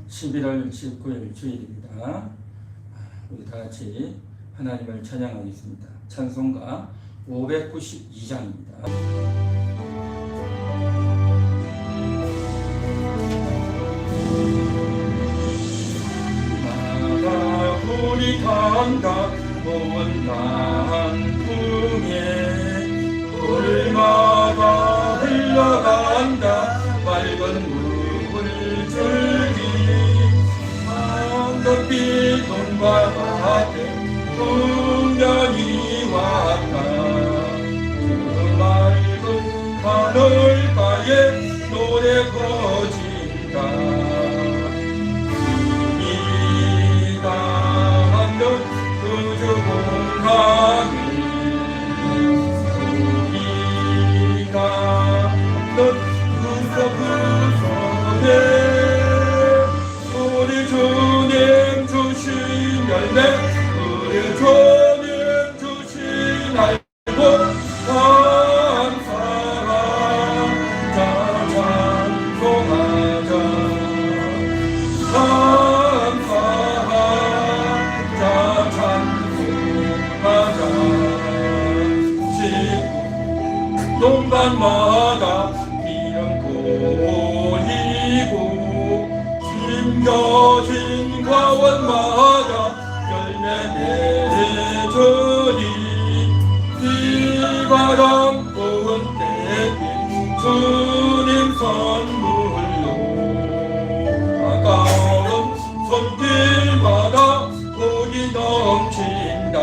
11월 19일 주일입니다. 우리 다 같이 하나님을 찬양하겠습니다. 찬송가 592장입니다. 우리 강가 온난 풍에 물마다 흘러간다 맑은 물줄기 황금빛 논과 같은 풍년이 왔다 그 맑은 하늘가에 노래 퍼진다 우리 주님 주신 열매 우리 주님 주신 알고 감사하자 찬송하자 감사하자 찬송하자 농간마다 기름 보이고 심겨진 과원마다 열매 맺으니 비바람 부은 때에 주님 선물로 아까운 손길마다 복이 넘친다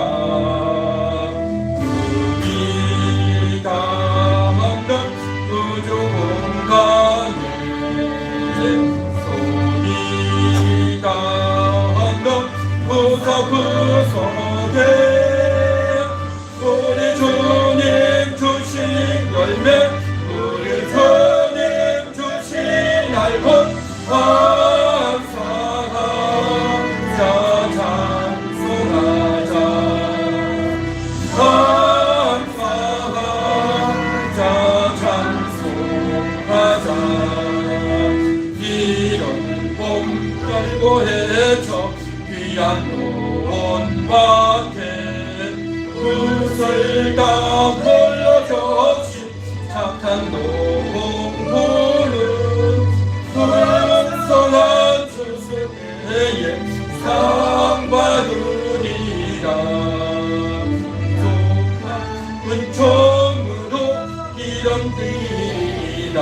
구석구석에 우리 주님 주신 열매 우리 주님 주신 알고 감사하자 찬송하자 감사하자 찬송하자 이런 봄 열고 해쳐 귀한 논밭에 구슬다 홀로 접신 착한 농부는 풍성한 추수에 상 받으리라 족한 은총으로 기름 뛰리라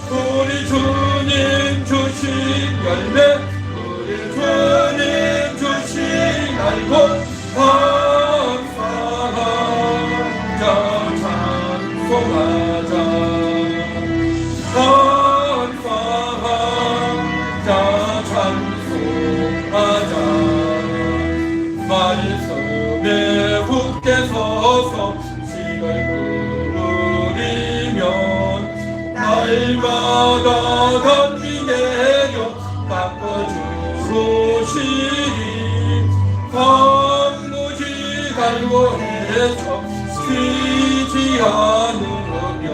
우리 주님 주신 열매 우리 주님 주신 알고 감사하자 찬송하자 감사하자 찬송하자 말씀에 굳게 서서 날마다 던지 내려 닦아주시리 방무지 갈고해서 쉬지 않으면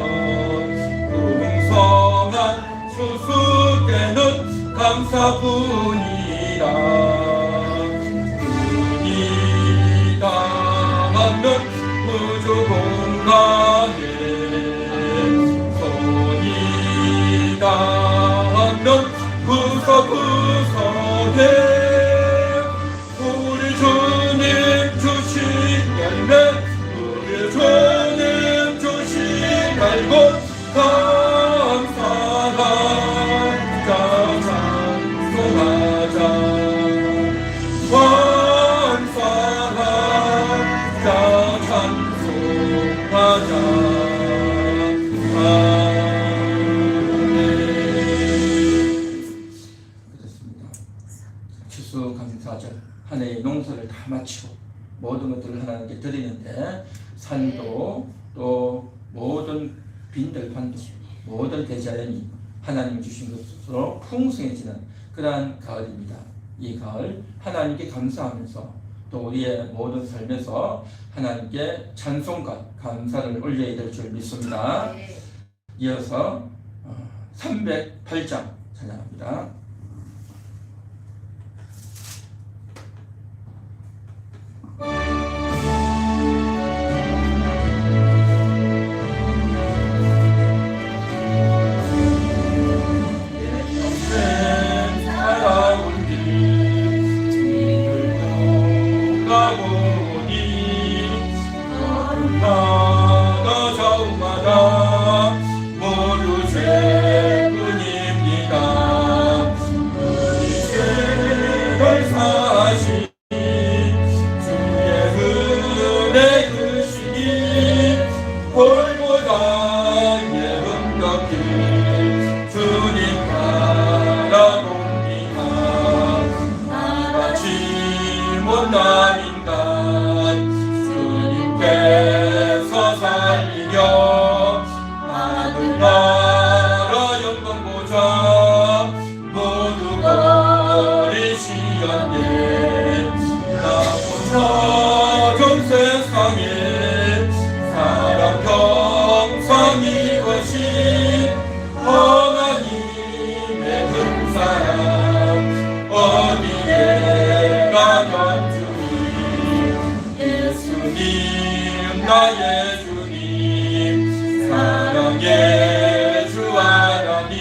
풍성한 수수 때는 감사뿐이라 은이 당하는 우주 공간에 닿는 구석구석에 우리 주님 주신 열매 우리 주님 주신 알고 감사하자 찬송하자 감사하자 찬송하자 감사절 한 해의 농사를 다 마치고 모든 것들을 하나님께 드리는데 산도 또 모든 빈들반도 모든 대자연이 하나님이 주신 것으로 풍성해지는 그러한 가을입니다. 이 가을 하나님께 감사하면서 또 우리의 모든 삶에서 하나님께 찬송과 감사를 올려야 될 줄 믿습니다. 이어서 308장 찬양합니다. 나의 주님 사랑의 주 하나님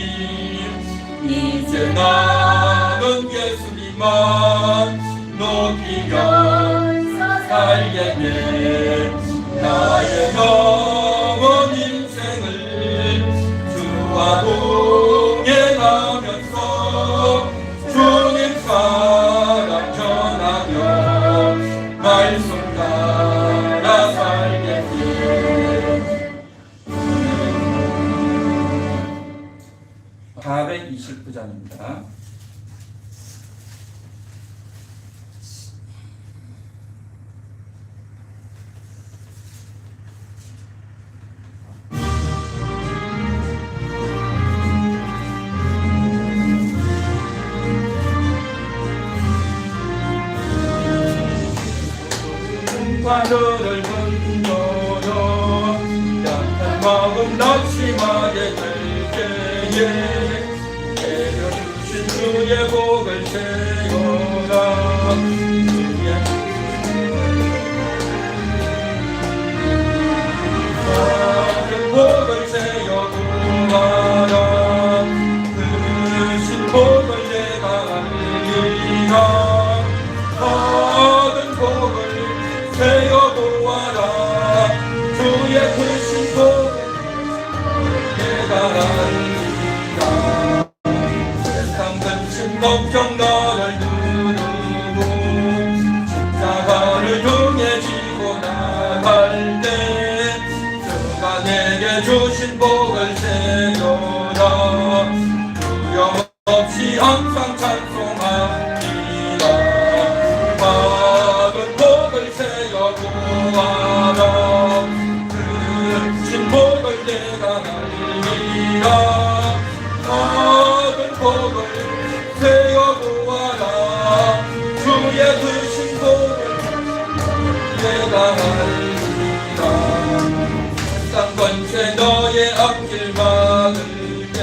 이제 나는 예수님만 높이며 살겠네 나의 영원 인생을 주와 동행하면서 주님 사랑 전하며 말씀 따라 살겠네 429장입니다. 하늘을 흔들어 약한 마음 낙심하게 될 때에 내려주신 주의 복을 세워라 주의 복을 세워보아라 크신 복을 내가 알리라 받은 복을 세어보아라 주의 크신 복 내가 알리라 세상 근심 걱정 나를 누르고 십자가를 등에 지고 나갈 때 주가 내게 주신 복을 세어라 두려움 없이 항상 찬송합니다 세어보아라 크신 복을 내가 알리라 받은 복을 세어보아라 주의 크신 복을 내가 알리라 세상 권세 너의 앞길 막을게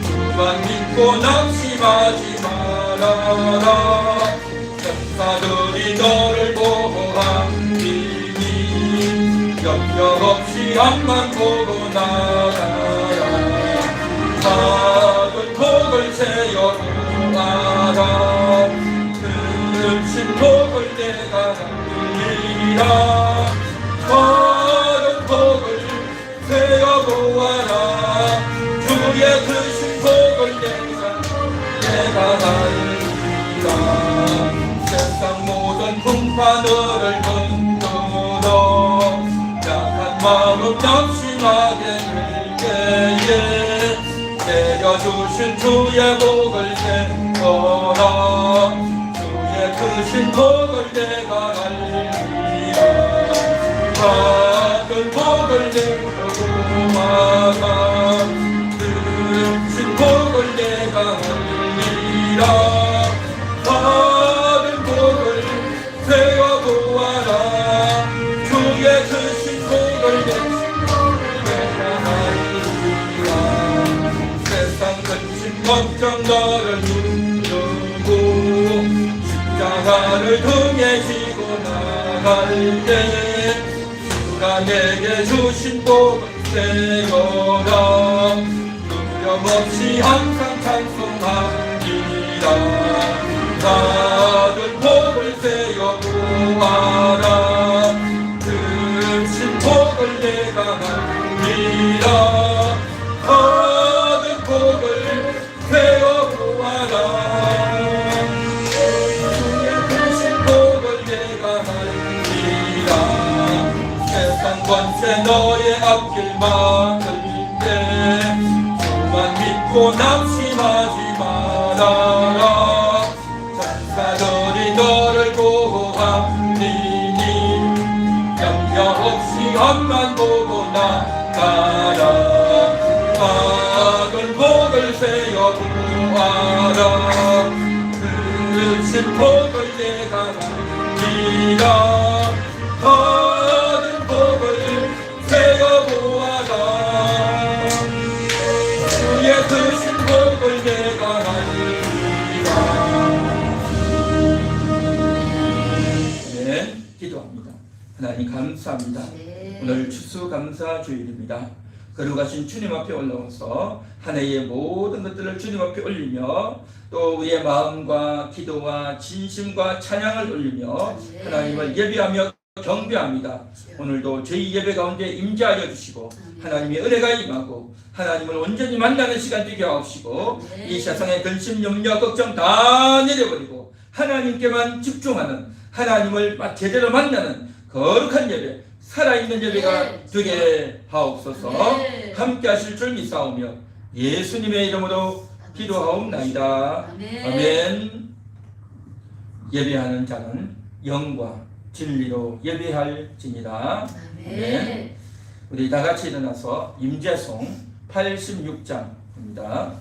주만 믿고 낙심하지 말아라 사들이 너를 보호함이니 염려 없이 앞만 보고 나가라 받은 복을 세어보아라 크신 복을 내가 알리라 받은 복을 세어보아라 주의 크신 복을 내가 알리라 세상 모든 풍파들을 흔들어 약한 마음 낙심하게 될 때에 내려주신 주의 복을 세워라 주의 크신 복을 내가 알리라 받은 복을 내려보아라 받은 복을 세어보아라. 주의 크신 복을 내가하리라. 세상 근심 걱정 너를 누르고 십자가를 등에 지고 나갈 때에 주가 내게 주신 복을 세어라. 두려움없이 항상 찬송하리라. 받은 복을 세어 보아라. 크신 복을 내가 하리라. 받은 복을 세어 보아라. 주의 크신 복을 내가 하리라. 세상 권세 너의 앞길 막을 때 주만 믿고 낙심하지 말아라. 천사들이 너를 보호하리니 염려 없이 앞만 보고 나가라. 받은 복을 세어 보아라. 크신 복을 내가 하리라. 받은 복을 세어 보아라. 주의 크신 복을 내가 하리라. 네, 기도합니다. 하나님 감사합니다. 오늘 추수감사 주일입니다. 거룩하신 주님 앞에 올라와서 한 해의 모든 것들을 주님 앞에 올리며 또 우리의 마음과 기도와 진심과 찬양을 올리며 하나님을 예배하며 경배합니다. 오늘도 저희 예배 가운데 임재하여 주시고 하나님의 은혜가 임하고 하나님을 온전히 만나는 시간 되게 하옵시고 이 세상의 근심, 염려, 걱정 다 내려버리고 하나님께만 집중하는, 하나님을 제대로 만나는 거룩한 예배, 살아있는 예배가 되게 하옵소서. 함께 하실 줄 믿사오며 예수님의 이름으로 기도하옵나이다. 아멘. 예배하는 자는 영과 진리로 예배할지니라. 아멘. 우리 다 같이 일어나서 임재송 86장입니다.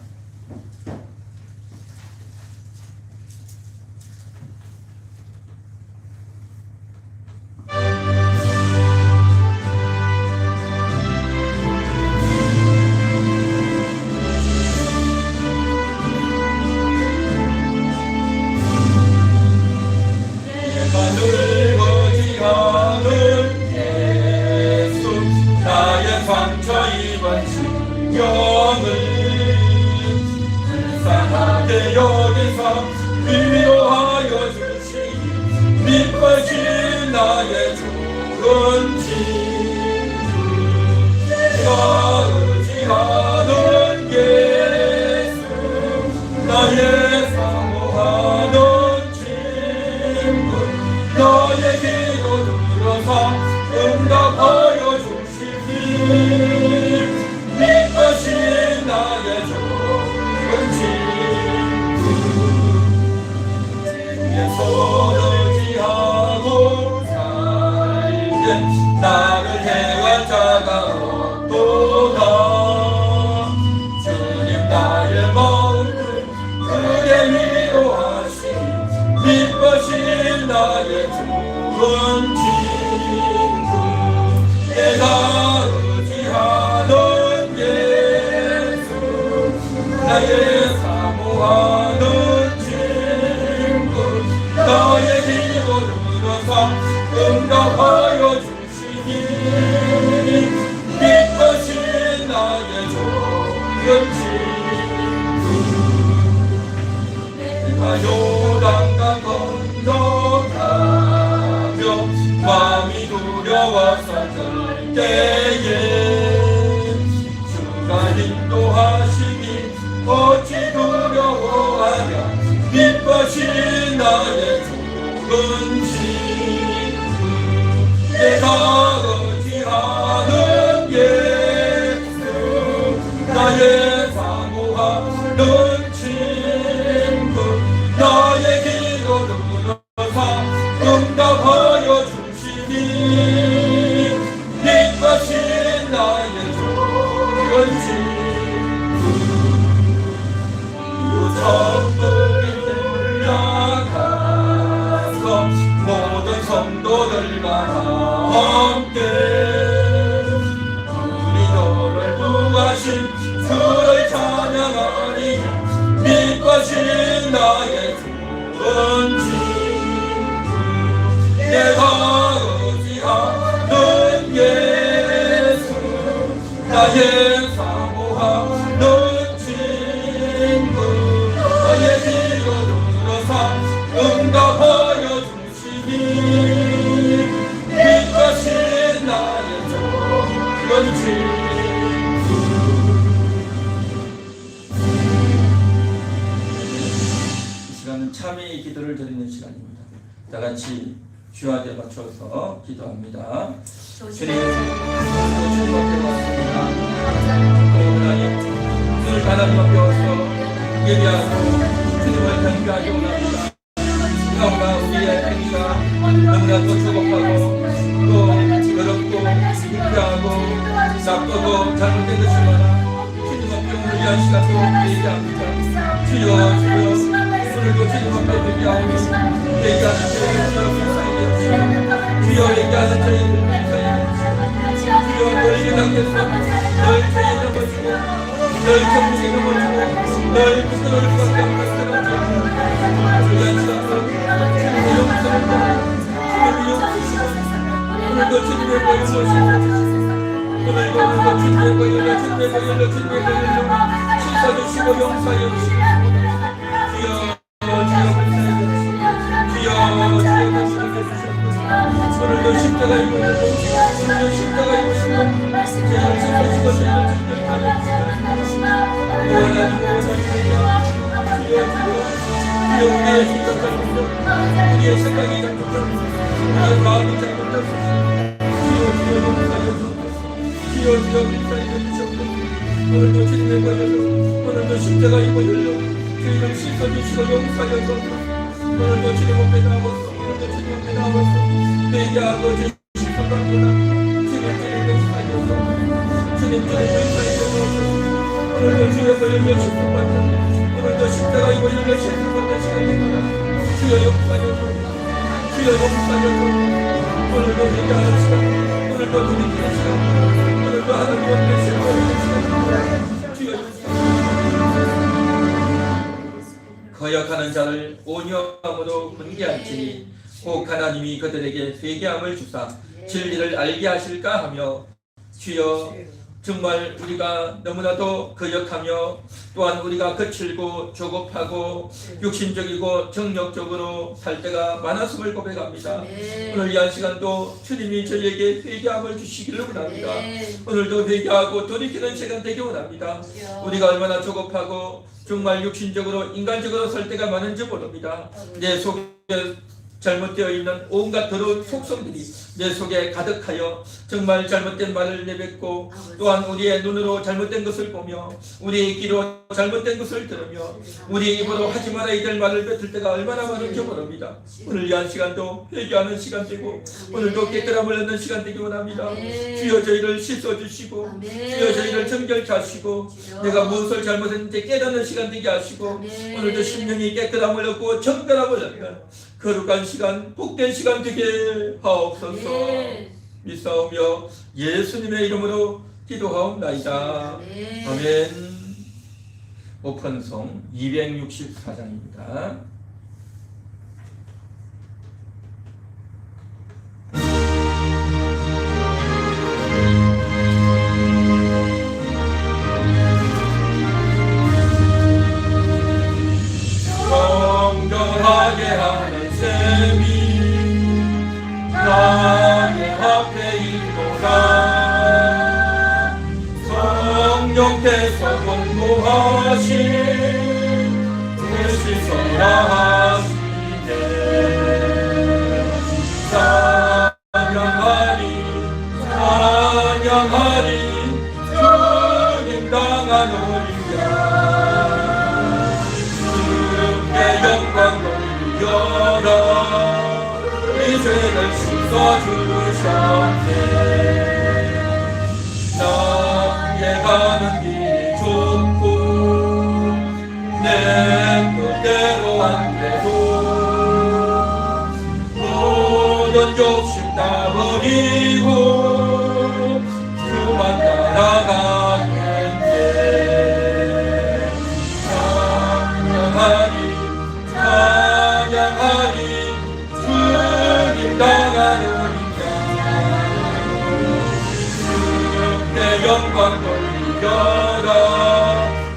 여기서 위로하여 주시니 믿으신 나의 좋은 친구. 내가 의지하는 예수, 나의 사모하는 친구. 너의 기도 들어서 응답하여 주시니 믿으신 나의 좋은 친구. 손을 지하고 살게 나를 해할 자가 없도다. 주님 나의 마음을 그대 위로하시니 기쁘신 나의 좋은 친구. 내가 의지하는 예수, 나의 사모하는 너의 기도 들어서 응답하여 주시니 기쁘신 나의 좋은 친구. 내가 요단강 건너가며 마음이 두려워서 들 때에 주가 인도하시니 어찌 두려워하랴. 기쁘신 나의 좋은 친구. 내가 의지하는 예수, 나의 사모하는 친구. 나의 기도 들어서 응답하여 주시니 기쁘신 함께 우리 너를 구하신 주를 찬양하니 빛과신 나의 구원주 내가 의지하는 예수 나의 사모하는 친구 나의 기도 들어서 응답하여 주시니 빛과신 나의 좋은 친구. 이 시간은 참회의 기도를 드리는 시간입니다. 다 같이 주야에 맞춰서 기도합니다. 주님, 주님 앞에 왔습니다. 하나님, 오늘 하나님 앞에 와서 예배하고 주님을 경배하기 원합니다. 그러나 우리의 행위가 너무나도 조급하고 또 더럽고 불쾌하고 나쁘고 잘못된 것이 많아 주님 앞에 오늘 이 시간도 얘기합니다. 주여 주여 오늘도 주님 앞에 얘기하고 얘기하는 저희를 사이에 주여 얘기하는 저희를 사이에 주여 널 생각해서 널 죄에 넘어지고 널 정직에 넘어지고 널 부끄러울 수밖에 없는 사람들 주여 이 시간도 주님의 용서를 주님의 용서시고 오늘도 주님의 거룩을 오늘도 주님의 거룩을 주님의 거룩을 주님의 거룩을 씻어주시고 용서해 주시고 주여 오늘도 십자가 입고 오늘도 십자가 입으시고 죄를 씻어주시고 죄를 씻어주시고 우리의 생각 잘못들 우리의 생각이 잘못들 우리의 마음이 잘못들 주여 용서해 주옵소서 주여 용서해 주옵소서 오늘도 주님의 거여서 오늘도 십자가 입고 열려 죄를 씻어주시고 용서해 주옵소서 오늘도 주님 앞에 나와서 오늘도 주님 앞에 나와서 회개하고 주님 선방보다 주님 용서해 주옵소서 주님 용서해 주옵소서 오늘도 주여서 열려 십자가입니다 오늘도 십자가 입고 열려 십자가입니다 시간입니다 주여 용서해 주옵소서 주여 용서해 주옵소서 오늘도 회개하는 시간 오늘도 드리는 시간 오늘도 하나님 앞에 신뢰하는 시간입니다 주여 거역하는 자를 온유함으로 훈계할지니 꼭 하나님이 그들에게 회개함을 주사 진리를 알게 하실까 하며 주여 정말 우리가 너무나도 거역하며 또한 우리가 거칠고 조급하고 육신적이고 정력적으로 살 때가 많았음을 고백합니다. 오늘 이 한 시간도 주님이 저희에게 회개함을 주시기를 원합니다. 오늘도 회개하고 돌이키는 시간 되기 원합니다. 우리가 얼마나 조급하고 정말 육신적으로 인간적으로 살 때가 많은지 모릅니다. 내 속에 잘못되어 있는 온갖 더러운 속성들이 내 속에 가득하여 정말 잘못된 말을 내뱉고 또한 우리의 눈으로 잘못된 것을 보며 우리의 귀로 잘못된 것을 들으며 우리의 입으로 하지 말아야 될 말을 뱉을 때가 얼마나 많은지 모릅니다. 오늘 이 한 시간도 회개하는 시간 되고 오늘도 깨끗함을 얻는 시간 되기 원합니다. 주여 저희를 씻어주시고 주여 저희를 정결케 하시고 내가 무엇을 잘못했는지 깨닫는 시간 되게 하시고 오늘도 심령이 깨끗함을 얻고 정결함을 얻는 거룩한 시간, 복된 시간 되게 하옵소서. 믿사오며 예수님의 이름으로 기도하옵나이다. 아멘. 오픈송 264장입니다. 정결하게 하는 셈이 나의 앞에 있노라. 성령께서 권고하신 대시서라 하시네. 찬양하리 찬양하리 주님 당한 우리야. 주께 영광 돌려라. 이 죄를 씻어주셨네. 나의 가는 길이 좁고 내 뜻대로 안 돼도 모든 욕심 다 버려 버리고 그만 따라가겠네. 찬양하리 찬양하리 주님 당하노니까 주께 영광 돌리려라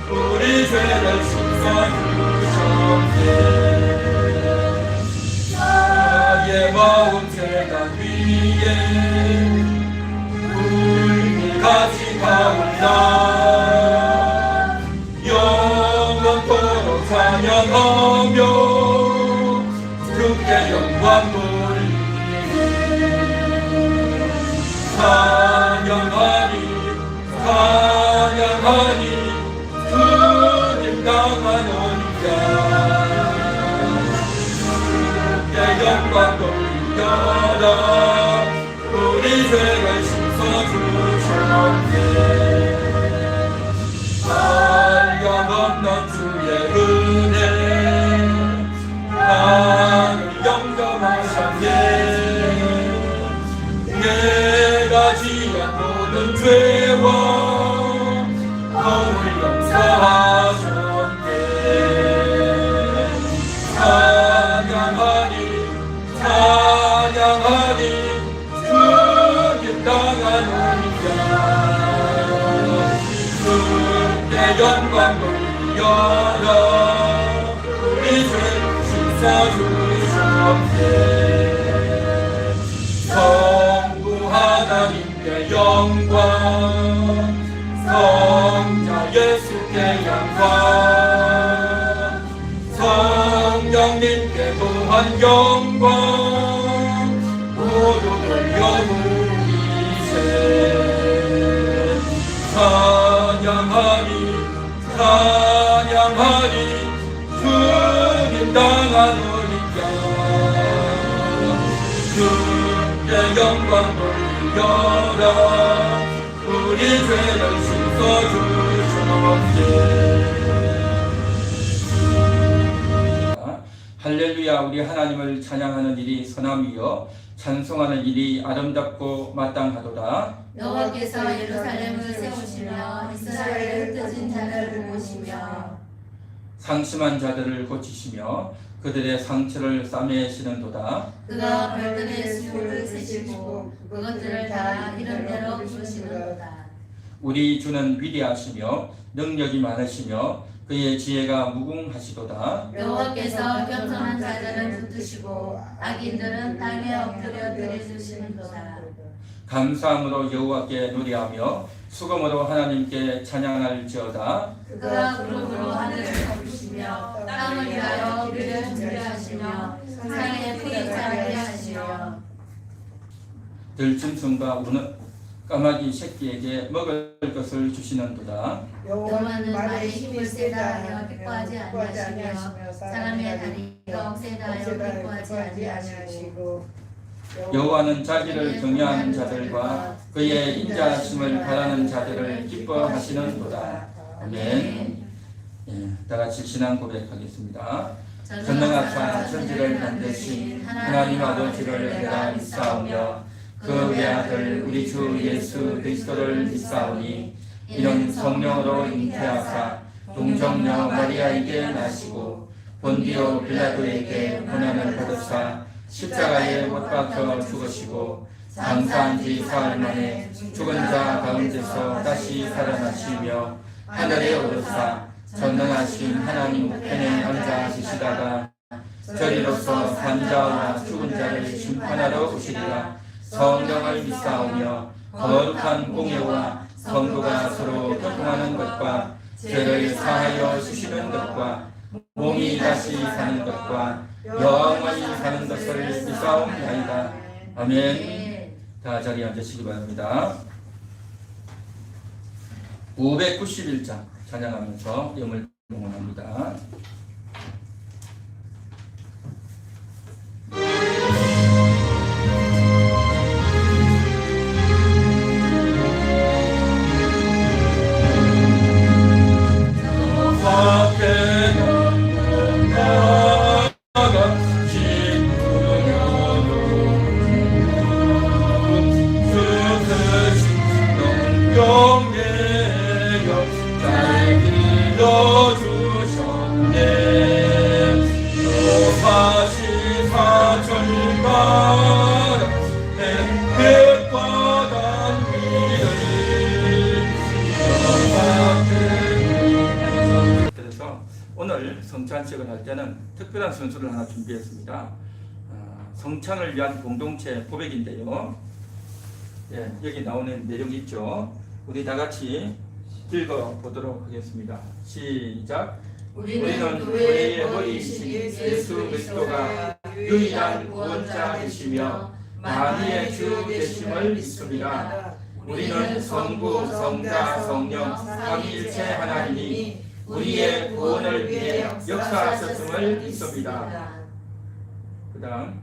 우리 죄를 씻어주셨네. 나의 마음 세상 위에 불같이 타올라 영원토록 찬양하며 주께 영광 돌리리. 찬양하리 찬양하리 주님 당하노니까 주께 영광 돌리려라 우리 죄를 씻어주셨네. 한량없는 주의 은혜 나를 영접하셨네. 내가 지은 모든 죄와 허물 용서하셨네. 찬양하리 찬양하리 주님 당하노니까 주께 영광 돌려라 우리 죄 씻어주셨네. 성부 하나님께 영광 성자 예수께 영광 성령님께 또한 영광 모두 돌려드리세. 찬양하리 찬양하리 주님 당하노니까 주께 영광 돌려라 우리 죄를 씻어주셨네. 할렐루야. 우리 하나님을 찬양하는 일이 선함이요 찬송하는 일이 아름답고 마땅하도다. 여호와께서 예루살렘을 세우시며 이스라엘을 흩어진 자를 보시며 상심한 자들을 고치시며 그들의 상처를 싸매시는도다. 그가 벌들의 수를 세시고 그것들을 다 이런대로 부르시는도다. 우리 주는 위대하시며 능력이 많으시며 그의 지혜가 무궁하시도다. 여호와께서 겸손한 자들을 붙드시고 악인들은 땅에 엎드려 드려주시는도다. 감사함으로 여호와께 노래하며 수금으로 하나님께 찬양할지어다. 그가 구름으로 하늘을 덮으시며 땅을 위하여 비를 준비하시며 세상에 풀이 자라게 하시며 들짐승과 우는 까마귀 새끼에게 먹을 것을 주시는도다. 여호와는 말에 힘을 세다 하여 기뻐하지 아니하시며 사람의 다리가 억세다 하여 기뻐하지 아니하시고 여호와는 자기를 경외하는 자들과 그의 인자하심을 바라는 자들을 기뻐하시는도다. 아멘. 예, 다 같이 신앙 고백하겠습니다. 전능하사 천지를 만드신 하나님 아버지를 내가 믿사오며 그 외아들 우리 주 예수 그리스도를 믿사오니 이는 성령으로 잉태하사 동정녀 마리아에게 나시고 본디오 빌라도에게 고난을 받으사 십자가에 못 박혀 죽으시고 장사한 지 사흘 만에 죽은 자 가운데서 다시 살아나시며 하늘에 오르사 전능하신 하나님 우편에 앉아 계시다가 저리로서 산자와 죽은 자를 심판하러 오시리라. 성령을 믿사오며 거룩한 공예와 성도가 서로 교통하는 것과 죄를 사하여 주시는 것과 몸이 다시 사는 것과 영원히 사는 것을 믿사옵나이다. 아멘. 다 자리에 앉으시기 바랍니다. 591장 찬양하면서 영을 봉헌합니다. 산책을 할 때는 특별한 순서를 하나 준비했습니다. 성찬을 위한 공동체 고백인데요. 예, 여기 나오는 내용이 있죠. 우리 다 같이 읽어보도록 하겠습니다. 시작. 우리는 교회의 머리이신 예수 그리스도가 유일한 구원자이시며 만유의 주 되심을 믿습니다. 우리는 성부, 성자, 성령, 삼위일체 하나님이 우리의 구원을 위해 역사하셨음을 믿습니다. 그 다음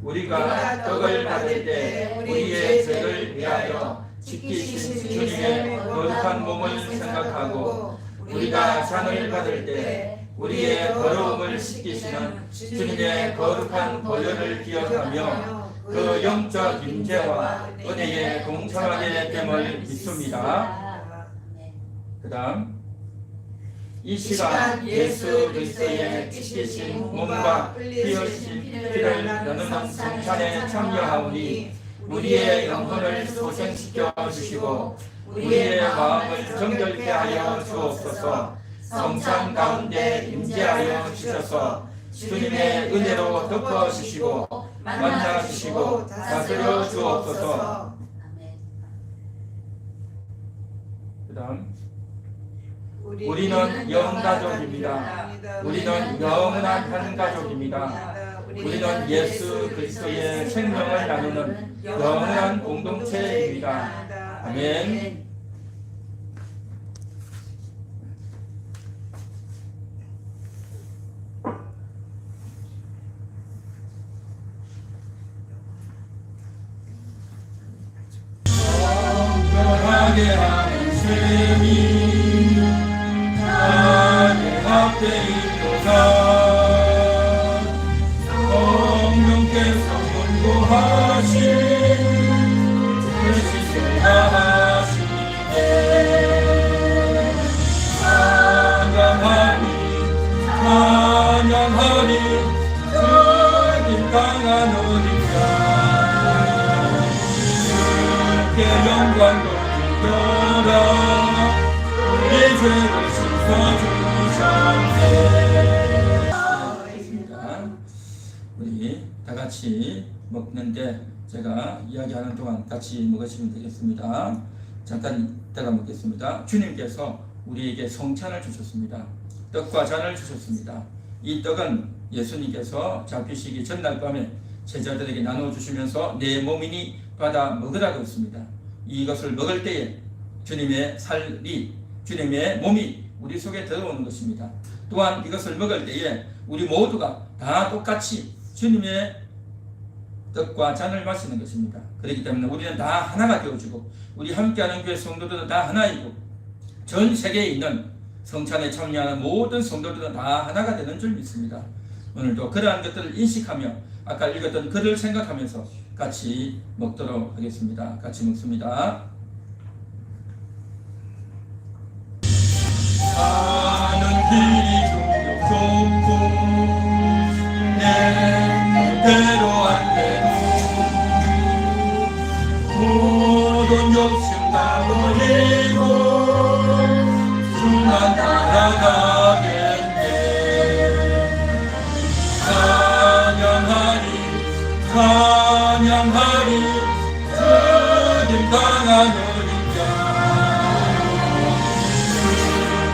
우리가 떡을 받을 때 우리의 죄를 위하여 지키신 주님의 거룩한 몸을 생각하고 우리가 잔을 받을 때 우리의 더러움을 씻기시는 주님의 거룩한 보혈을 기억하며 그 영적 임재와 은혜에 동참하게 됨을 믿습니다. 그 다음 이 시간 예수 그리스도의 찢기신 몸과 흘리신 피를 나누는 성찬에 참여하오니 우리의 영혼을 소생시켜 주시고 우리의 마음을 정결케 하여 주옵소서. 성찬 가운데 임재하여 주셔서 주님의 은혜로 덮어 주시고 만나 주시고 다스려 주옵소서. 그 다음 우리는 영가족입니다. 우리는 영원한 한 가족입니다. 우리는 예수 그리스도의 생명을 나누는 영원한 공동체입니다. 아멘. 영원하게 하는 셈이 나의 앞에 있도다. 성령께서 권고하신 그 뜻을 다하시네. 찬양하리 찬양하리 주님 강한 어린 양 주께 영광 돌리려라. 우리 죄를 씻어주셨네. 우리 다 같이 먹는데 제가 이야기하는 동안 같이 먹으시면 되겠습니다. 잠깐 이따가 먹겠습니다. 주님께서 우리에게 성찬을 주셨습니다. 떡과 잔을 주셨습니다. 이 떡은 예수님께서 잡히시기 전날 밤에 제자들에게 나눠주시면서 내 몸이니 받아 먹으라고 했습니다. 이것을 먹을 때에 주님의 살이, 주님의 몸이 우리 속에 들어오는 것입니다. 또한 이것을 먹을 때에 우리 모두가 다 똑같이 주님의 떡과 잔을 마시는 것입니다. 그렇기 때문에 우리는 다 하나가 되어지고 우리 함께하는 교회 성도들은 다 하나이고 전 세계에 있는 성찬에 참여하는 모든 성도들은 다 하나가 되는 줄 믿습니다. 오늘도 그러한 것들을 인식하며 아까 읽었던 글을 생각하면서 같이 먹도록 하겠습니다. 같이 먹습니다. 사는 길이 좁고 내 뜻대로 안 되고 모든 욕심 다 버리고 주만 따라가겠네. 찬양하리 찬양하리 주님 강한 어린 양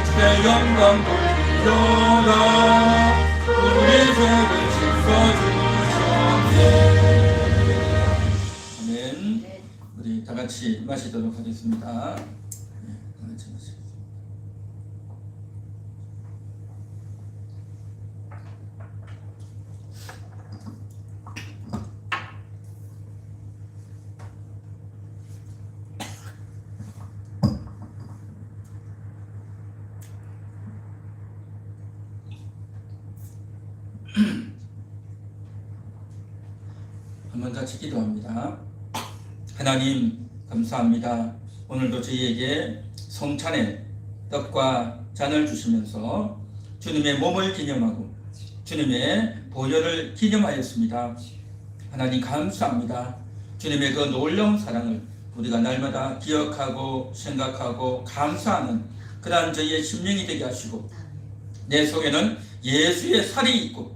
주께 영광 돌리려라. 우리 죄를 씻어주셨네. 아멘. 우리 다 같이 마시도록 하겠습니다. 네, 다 같이 마시겠습니다. 한번 같이 기도합니다. 하나님 감사합니다. 오늘도 저희에게 성찬의 떡과 잔을 주시면서 주님의 몸을 기념하고 주님의 보혈을 기념하였습니다. 하나님 감사합니다. 주님의 그 놀라운 사랑을 우리가 날마다 기억하고 생각하고 감사하는 그러한 저희의 심령이 되게 하시고 내 속에는 예수의 살이 있고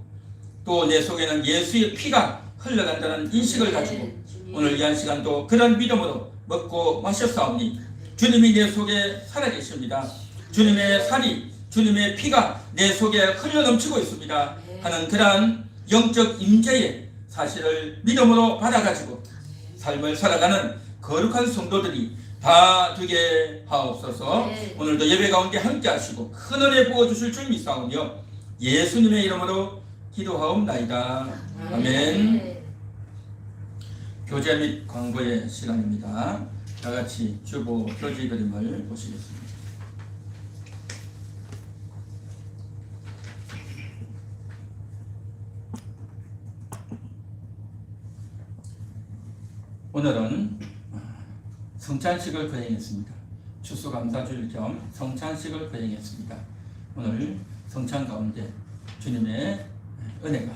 또 내 속에는 예수의 피가 흘러간다는 인식을 가지고 오늘 이 한 시간도 그런 믿음으로 먹고 마셨사오니 주님이 내 속에 살아계십니다. 주님의 살이 주님의 피가 내 속에 흘러넘치고 있습니다 하는 그러한 영적 임재의 사실을 믿음으로 받아가지고 삶을 살아가는 거룩한 성도들이 다 되게 하옵소서. 오늘도 예배 가운데 함께 하시고 큰 은혜 부어주실 줄 믿사오며 예수님의 이름으로 기도하옵나이다. 아멘. 교제 및 광고의 시간입니다. 다같이 주보 표지 그림을 보시겠습니다. 오늘은 성찬식을 거행했습니다. 추수감사주일 겸 성찬식을 거행했습니다. 오늘 성찬 가운데 주님의 은혜가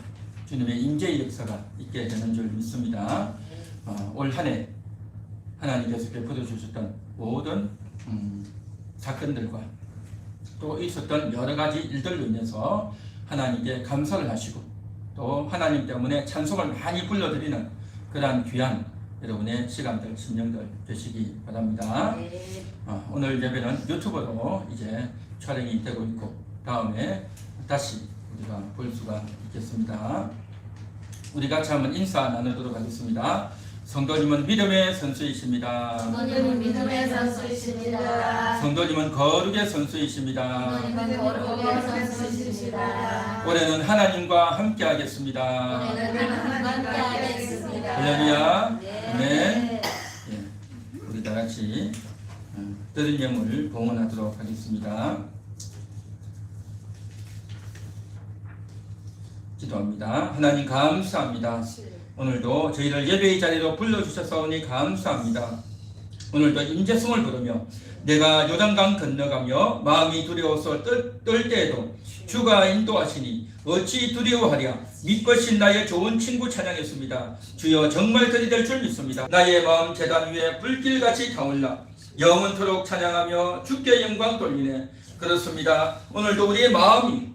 주님의 임재의 역사가 있게 되는 줄 믿습니다. 올 한 해 하나님께서 베풀어 주셨던 모든 사건들과 또 있었던 여러 가지 일들로 인해서 하나님께 감사를 하시고 또 하나님 때문에 찬송을 많이 불러드리는 그러한 귀한 여러분의 시간들, 심령들 되시기 바랍니다. 오늘 예배는 유튜브로 이제 촬영이 되고 있고 다음에 다시 우리가 볼 수가 있겠습니다. 우리 같이 한번 인사 나누도록 하겠습니다. 성도님은 믿음의 선수이십니다. 성도님은 믿음의 선수이십니다. 성도님은 거룩의 선수이십니다. 성도님은 거룩의 선수이십니다. 올해는 하나님과 함께 하겠습니다. 올해는 하나님과 함께 하겠습니다. 할렐루야. 네. 아멘. 예, 우리 다 같이 드린 예물 봉헌하도록 하겠습니다. 기도합니다. 하나님 감사합니다. 오늘도 저희를 예배의 자리로 불러주셔서오니 감사합니다. 오늘도 임재성을 부르며 내가 요단강 건너가며 마음이 두려워서 떨 때에도 주가 인도하시니 어찌 두려워하랴. 믿것인 나의 좋은 친구 찬양했습니다. 주여 정말 그리 될 줄 믿습니다. 나의 마음 제단 위에 불길같이 타올라 영원토록 찬양하며 주께 영광 돌리네. 그렇습니다. 오늘도 우리의 마음이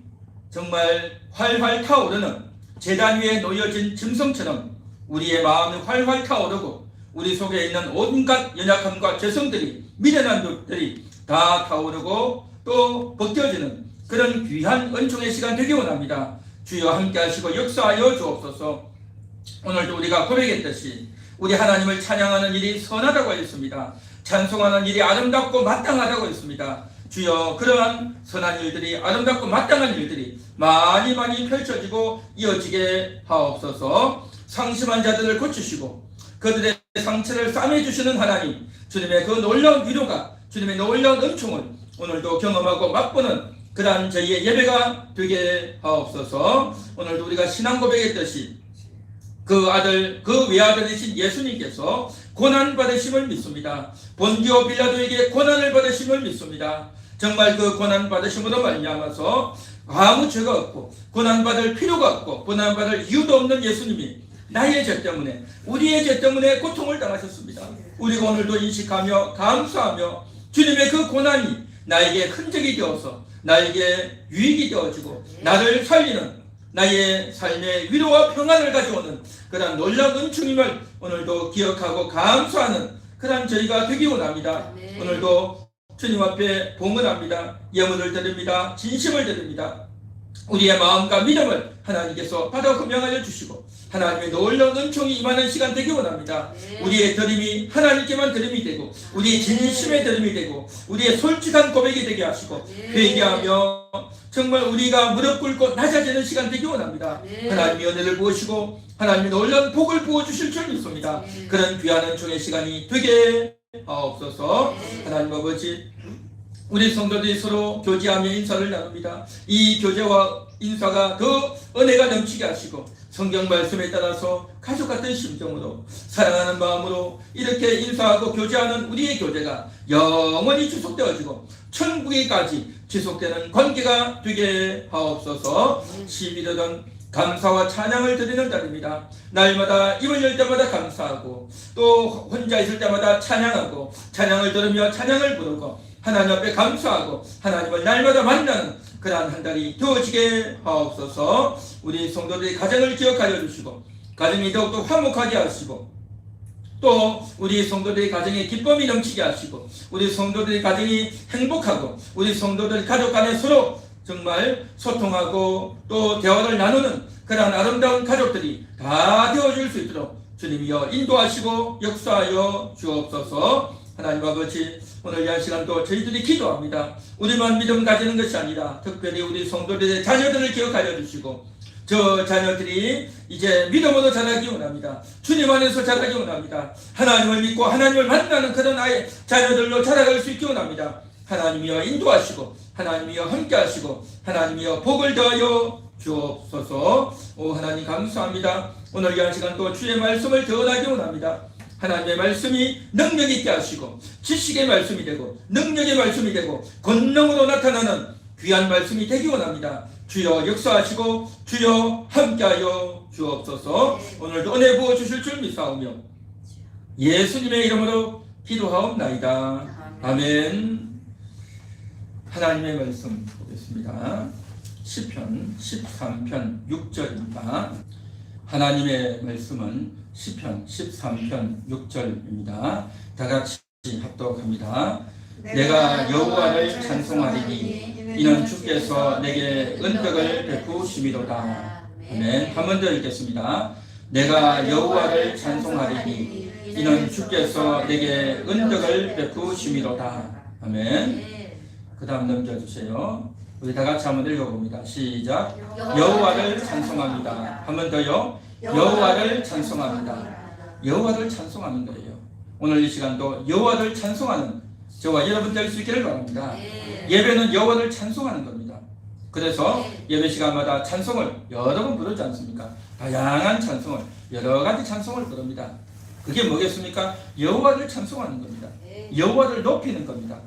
정말 활활 타오르는 제단 위에 놓여진 짐승처럼 우리의 마음이 활활 타오르고 우리 속에 있는 온갖 연약함과 죄성들이 미련한 것들이 다 타오르고 또 벗겨지는 그런 귀한 은총의 시간 되기 원합니다. 주여 함께 하시고 역사하여 주옵소서. 오늘도 우리가 고백했듯이 우리 하나님을 찬양하는 일이 선하다고 했습니다. 찬송하는 일이 아름답고 마땅하다고 했습니다. 주여 그러한 선한 일들이 아름답고 마땅한 일들이 많이 펼쳐지고 이어지게 하옵소서. 상심한 자들을 고치시고 그들의 상처를 싸매주시는 하나님, 주님의 그 놀라운 위로가 주님의 놀라운 은총을 오늘도 경험하고 맛보는 그러한 저희의 예배가 되게 하옵소서. 오늘도 우리가 신앙 고백했듯이 그 아들, 그 외아들이신 예수님께서 고난받으심을 믿습니다. 본디오 빌라도에게 고난을 받으심을 믿습니다. 정말 그 고난받으심으로 말미암아서 아무 죄가 없고 고난받을 필요가 없고 고난받을 이유도 없는 예수님이 나의 죄 때문에 우리의 죄 때문에 고통을 당하셨습니다. 우리가 오늘도 인식하며 감사하며 주님의 그 고난이 나에게 흔적이 되어서 나에게 유익이 되어지고 나를 살리는 나의 삶의 위로와 평안을 가져오는 그런 놀라운 은총임을 오늘도 기억하고 감사하는 그런 저희가 되기 원합니다. 오늘도 주님 앞에 봉헌합니다. 예물을 드립니다. 진심을 드립니다. 우리의 마음과 믿음을 하나님께서 받아 흠양하여 주시고 하나님의 놀라운 은총이 임하는 시간 되기 원합니다. 우리의 드림이 하나님께만 드림이 되고 우리의 진심의 드림이 되고 우리의 솔직한 고백이 되게 하시고 회개하며 정말 우리가 무릎 꿇고 낮아지는 시간 되기 원합니다. 하나님의 은혜를 부으시고 하나님의 놀라운 복을 부어주실 줄 믿습니다. 그런 귀한 은총의 시간이 되게 하옵소서. 하나님 아버지, 우리 성도들이 서로 교제하며 인사를 나눕니다. 이 교제와 인사가 더 은혜가 넘치게 하시고 성경 말씀에 따라서 가족 같은 심정으로 사랑하는 마음으로 이렇게 인사하고 교제하는 우리의 교제가 영원히 지속되어지고 천국에까지 지속되는 관계가 되게 하옵소서. 11월은 감사와 찬양을 드리는 달입니다. 날마다 입을 열 때마다 감사하고 또 혼자 있을 때마다 찬양하고 찬양을 들으며 찬양을 부르고 하나님 앞에 감사하고 하나님을 날마다 만나는 그러한 한 달이 되어지게 하옵소서. 우리 성도들의 가정을 기억하여 주시고 가정이 더욱더 화목하게 하시고 또 우리 성도들의 가정에 기쁨이 넘치게 하시고 우리 성도들의 가정이 행복하고 우리 성도들 가족 간에 서로 정말 소통하고 또 대화를 나누는 그러한 아름다운 가족들이 다 되어줄 수 있도록 주님이여 인도하시고 역사하여 주옵소서. 하나님 아버지, 오늘 이 시간도 저희들이 기도합니다. 우리만 믿음 가지는 것이 아니라 특별히 우리 성도들의 자녀들을 기억하여 주시고 저 자녀들이 이제 믿음으로 자라기 원합니다. 주님 안에서 자라기 원합니다. 하나님을 믿고 하나님을 만나는 그런 아이 자녀들로 자라갈 수 있기 원합니다. 하나님이여 인도하시고 하나님이여 함께하시고 하나님이여 복을 더하여 주옵소서. 오 하나님 감사합니다. 오늘 이 시간도 주의 말씀을 전하기 원합니다. 하나님의 말씀이 능력 있게 하시고 지식의 말씀이 되고 능력의 말씀이 되고 권능으로 나타나는 귀한 말씀이 되기 원합니다. 주여 역사하시고 주여 함께하여 주옵소서. 오늘도 은혜 부어 주실 줄 믿사오며 예수님의 이름으로 기도하옵나이다. 아멘. 하나님의 말씀 보겠습니다. 시편 13편 6절입니다. 하나님의 말씀은 시편 13편 6절입니다. 다같이 합독합니다. 내가 여호와를 찬송하리니 이는 주께서 내게 은덕을 베푸심이로다. 아멘. 한 번 더 읽겠습니다. 내가 여호와를 찬송하리니 이는 주께서 내게 은덕을 베푸심이로다. 아멘. 그 다음 넘겨주세요. 우리 다같이 한번 읽어봅니다. 시작. 여호와를 찬송합니다. 한 번 더요. 여호와를 찬송합니다. 여호와를 찬송하는 거예요. 오늘 이 시간도 여호와를 찬송하는 저와 여러분 될 수 있기를 바랍니다. 예배는 여호와를 찬송하는 겁니다. 그래서 예배 시간마다 찬송을 여러 번 부르지 않습니까? 다양한 찬송을 여러 가지 찬송을 부릅니다. 그게 뭐겠습니까? 여호와를 찬송하는 겁니다. 여호와를 높이는 겁니다.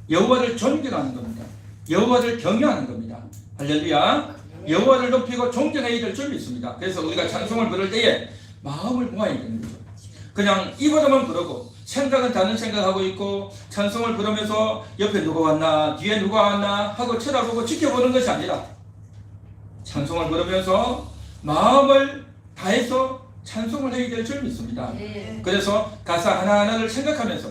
여호와를 존경하는 겁니다. 여호와를 경외하는 겁니다. 할렐루야. 여호와를 높이고 존경해야 될 줄 믿습니다. 그래서 우리가 찬송을 부를 때에 마음을 모아야 되는 거죠. 그냥 입으로만 부르고 생각은 다른 생각하고 있고 찬송을 부르면서 옆에 누가 왔나 뒤에 누가 왔나 하고 쳐다보고 지켜보는 것이 아니라 찬송을 부르면서 마음을 다해서 찬송을 해야 될 줄 믿습니다. 그래서 가사 하나하나를 생각하면서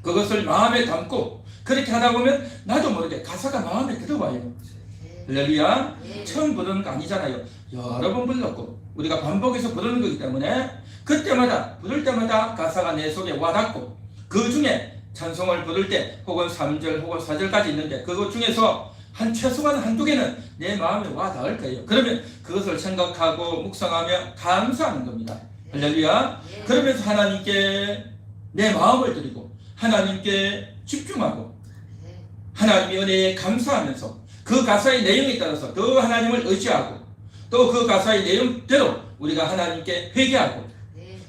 그것을 마음에 담고 그렇게 하다 보면 나도 모르게 가사가 마음에 들어와요. 할렐루야. 처음 부르는 거 아니잖아요. 여러 번 불렀고 우리가 반복해서 부르는 거기 때문에 그때마다 부를 때마다 가사가 내 속에 와닿고 그 중에 찬송을 부를 때 혹은 3절 혹은 4절까지 있는데 그것 중에서 한 최소한 한두 개는 내 마음에 와닿을 거예요. 그러면 그것을 생각하고 묵상하며 감사하는 겁니다. 할렐루야. 그러면서 하나님께 내 마음을 드리고 하나님께 집중하고 하나님의 은혜에 감사하면서 그 가사의 내용에 따라서 더 하나님을 의지하고 또 그 가사의 내용대로 우리가 하나님께 회개하고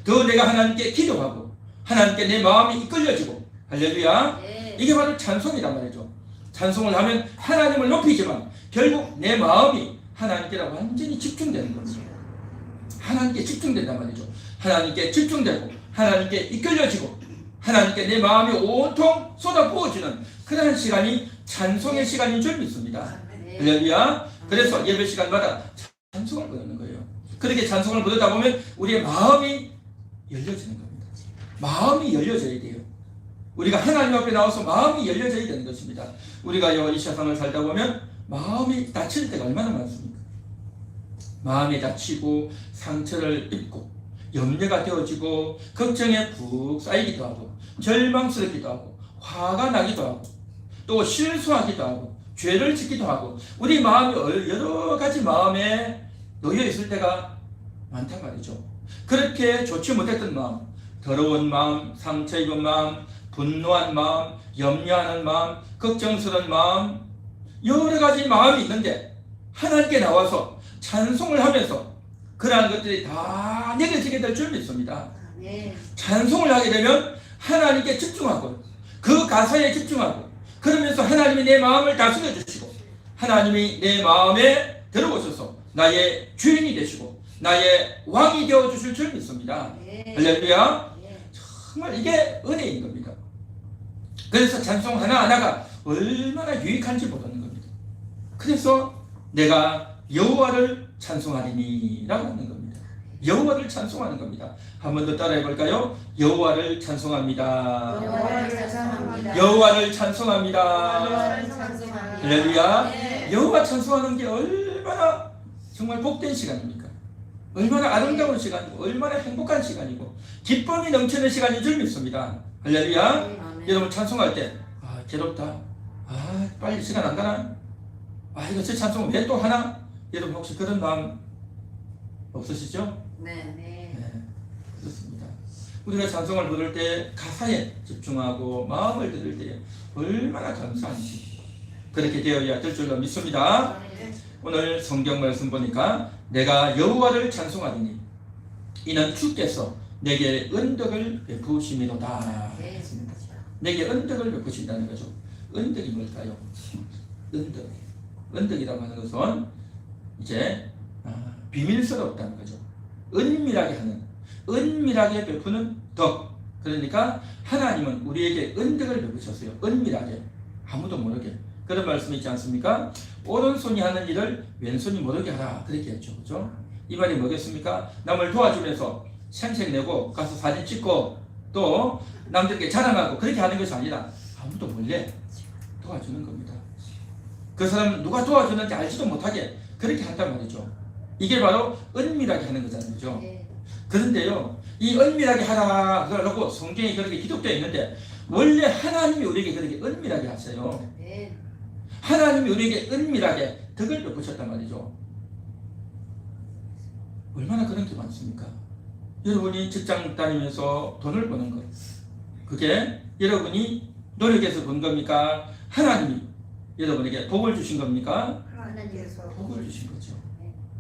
더 내가 하나님께 기도하고 하나님께 내 마음이 이끌려지고 할렐루야. 이게 바로 찬송이란 말이죠. 찬송을 하면 하나님을 높이지만 결국 내 마음이 하나님께 완전히 집중되는 거죠. 하나님께 집중된단 말이죠. 하나님께 집중되고 하나님께 이끌려지고 하나님께 내 마음이 온통 쏟아부어지는 그런 시간이 찬송의 시간인 줄 믿습니다. 할렐루야. 그래서 예배 시간마다 찬송을 부르는 거예요. 그렇게 찬송을 부르다 보면 우리의 마음이 열려지는 겁니다. 마음이 열려져야 돼요. 우리가 하나님 앞에 나와서 마음이 열려져야 되는 것입니다. 우리가 이 세상을 살다 보면 마음이 다칠 때가 얼마나 많습니까? 마음이 다치고 상처를 입고 염려가 되어지고 걱정에 푹 쌓이기도 하고 절망스럽기도 하고 화가 나기도 하고 또 실수하기도 하고 죄를 짓기도 하고 우리 마음이 여러 가지 마음에 놓여 있을 때가 많단 말이죠. 그렇게 좋지 못했던 마음, 더러운 마음, 상처 입은 마음, 분노한 마음, 염려하는 마음, 걱정스러운 마음 여러 가지 마음이 있는데 하나님께 나와서 찬송을 하면서 그러한 것들이 다 내려지게 될 줄 믿습니다. 찬송을 하게 되면 하나님께 집중하고 그 가사에 집중하고 그러면서 하나님이 내 마음을 다스려 주시고 하나님이 내 마음에 들어오셔서 나의 주인이 되시고 나의 왕이 되어 주실 줄 믿습니다. 할렐루야. 정말 이게 은혜인 겁니다. 그래서 찬송 하나하나가 얼마나 유익한지 모르는 겁니다. 그래서 내가 여호와를 찬송하리니 라고 하는 겁니다. 여호와를 찬송하는 겁니다. 한 번 더 따라해 볼까요? 여호와를 찬송합니다. 여호와를 찬송합니다. 여호와를 찬송합니다. 여호와를 찬송합니다. 할렐루야. 네. 여호와 찬송하는 게 얼마나 정말 복된 시간입니까? 얼마나 아름다운 시간이고 얼마나 행복한 시간이고 기쁨이 넘치는 시간인 줄 믿습니다. 할렐루야. 아멘. 여러분 찬송할 때 괴롭다. 빨리 시간 안 가나? 이거 제 찬송 왜 또 하나? 여러분 혹시 그런 마음 없으시죠? 네. 네, 그렇습니다. 우리가 찬송을 부를 때 가사에 집중하고 마음을 들을 때 얼마나 감사한지 그렇게 되어야 될 줄로 믿습니다. 오늘 성경 말씀 보니까 내가 여호와를 찬송하리니 이는 주께서 내게 은덕을 베푸심이로다 했습니다. 내게 은덕을 베푸신다는 거죠. 은덕이 뭘까요? 은덕이라고 하는 것은 이제 비밀스럽다는 거죠. 은밀하게 베푸는 덕. 그러니까 하나님은 우리에게 은덕을 베푸셨어요. 은밀하게, 아무도 모르게. 그런 말씀이 있지 않습니까? 오른손이 하는 일을 왼손이 모르게 하라 그렇게 했죠. 그죠? 이 말이 뭐겠습니까? 남을 도와주면서 생색내고 가서 사진 찍고 또 남들에게 자랑하고 그렇게 하는 것이 아니라 아무도 몰래 도와주는 겁니다. 그 사람 누가 도와주는지 알지도 못하게 그렇게 한단 말이죠. 이게 바로 은밀하게 하는 거잖아요. 그죠? 그런데요, 이 은밀하게 하라 그러고 성경에 그렇게 기록되어 있는데 원래 하나님이 우리에게 그렇게 은밀하게 하세요. 하나님이 우리에게 은밀하게 덕을 베푸셨단 말이죠. 얼마나 그런 게 많습니까? 여러분이 직장 다니면서 돈을 버는 것, 그게 여러분이 노력해서 번 겁니까? 하나님이 여러분에게 복을 주신 겁니까? 하나님께서 복을 주신 거죠.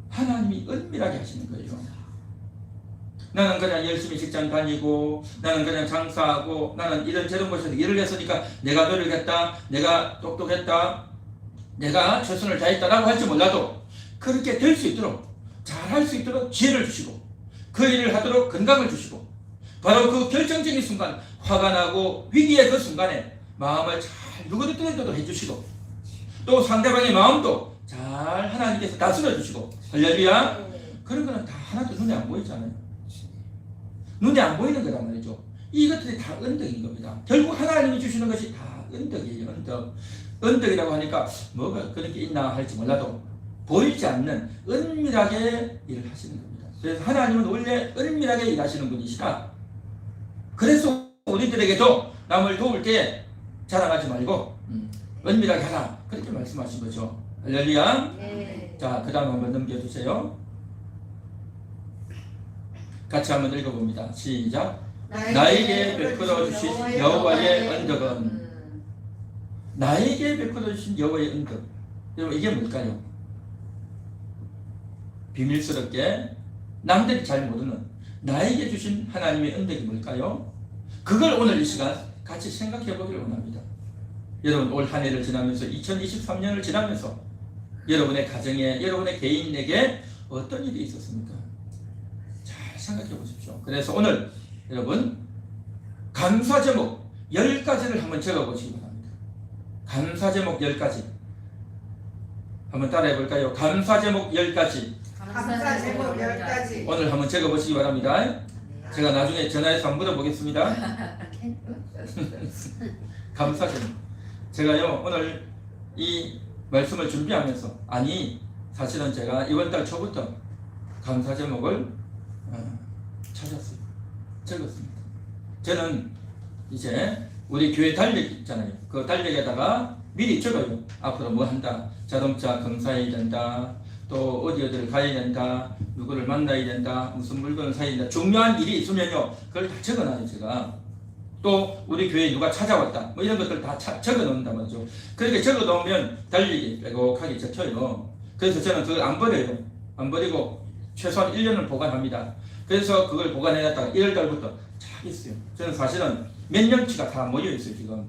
하나님이 은밀하게 하시는 거예요. 나는 그냥 열심히 직장 다니고 나는 그냥 장사하고 나는 이런저런 곳에서 일을 했으니까 내가 노력했다, 내가 똑똑했다, 내가 최선을 다했다라고 할지 몰라도 그렇게 될 수 있도록, 잘할 수 있도록 지혜를 주시고 그 일을 하도록 건강을 주시고 바로 그 결정적인 순간, 화가 나고 위기의 그 순간에 마음을 잘 누구든지도 해주시고 또 상대방의 마음도 잘 하나님께서 다스려 주시고, 할렐루야. 그런 거는 다 하나도 눈에 안 보이잖아요. 눈에 안 보이는 거란 말이죠. 이것들이 다 은덕인 겁니다. 결국 하나님이 주시는 것이 다 은덕이에요. 은덕이라고 하니까 뭐가 그런 게 있나 할지 몰라도 보이지 않는 은밀하게 일을 하시는 겁니다. 그래서 하나님은 원래 은밀하게 일하시는 분이시라. 그래서 우리들에게도 남을 도울 때 자랑하지 말고 은밀하게 하라 그렇게 말씀하신 거죠. 할렐루야. 자, 그 다음 한번 넘겨주세요. 같이 한번 읽어봅니다. 시작. 나에게 베풀어 주신 여호와의 은덕은, 나에게 베풀어 주신 여호와의 은덕. 여러분 이게 뭘까요? 비밀스럽게 남들이 잘 모르는 나에게 주신 하나님의 은덕이 뭘까요? 그걸 오늘 이 시간 같이 생각해 보기를 원합니다. 여러분 올 한 해를 지나면서 2023년을 지나면서 여러분의 가정에, 여러분의 개인에게 어떤 일이 있었습니까? 잘 생각해 보십시오. 그래서 오늘 여러분 감사 제목 10가지를 한번 적어 보시기 바랍니다. 감사 제목 10가지 한번 따라해 볼까요? 감사 제목 10가지 감사 제목 10가지 오늘 한번 적어 보시기 바랍니다. 제가 나중에 전화해서 한번 물어보겠습니다. 감사 제목. 제가요 오늘 이 말씀을 준비하면서, 아니 사실은 제가 이번 달 초부터 감사 제목을 찾았어요. 적었습니다. 저는 이제 우리 교회 달력 있잖아요. 그 달력에다가 미리 적어요. 앞으로 뭐 한다, 자동차 검사해야 된다, 또 어디를 가야 된다, 누구를 만나야 된다, 무슨 물건을 사야 된다, 중요한 일이 있으면요 그걸 다 적어놔요. 제가 또 우리 교회에 누가 찾아왔다 뭐 이런 것들 다 적어 놓는단 말이죠. 그렇게 적어 놓으면 달력이 빼곡하게 적혀요. 그래서 저는 그걸 안 버려요. 안 버리고 최소한 1년을 보관합니다. 그래서 그걸 보관해 놨다가 1월달부터 쫙 있어요. 저는 사실은 몇 년치가 다 모여 있어요 지금.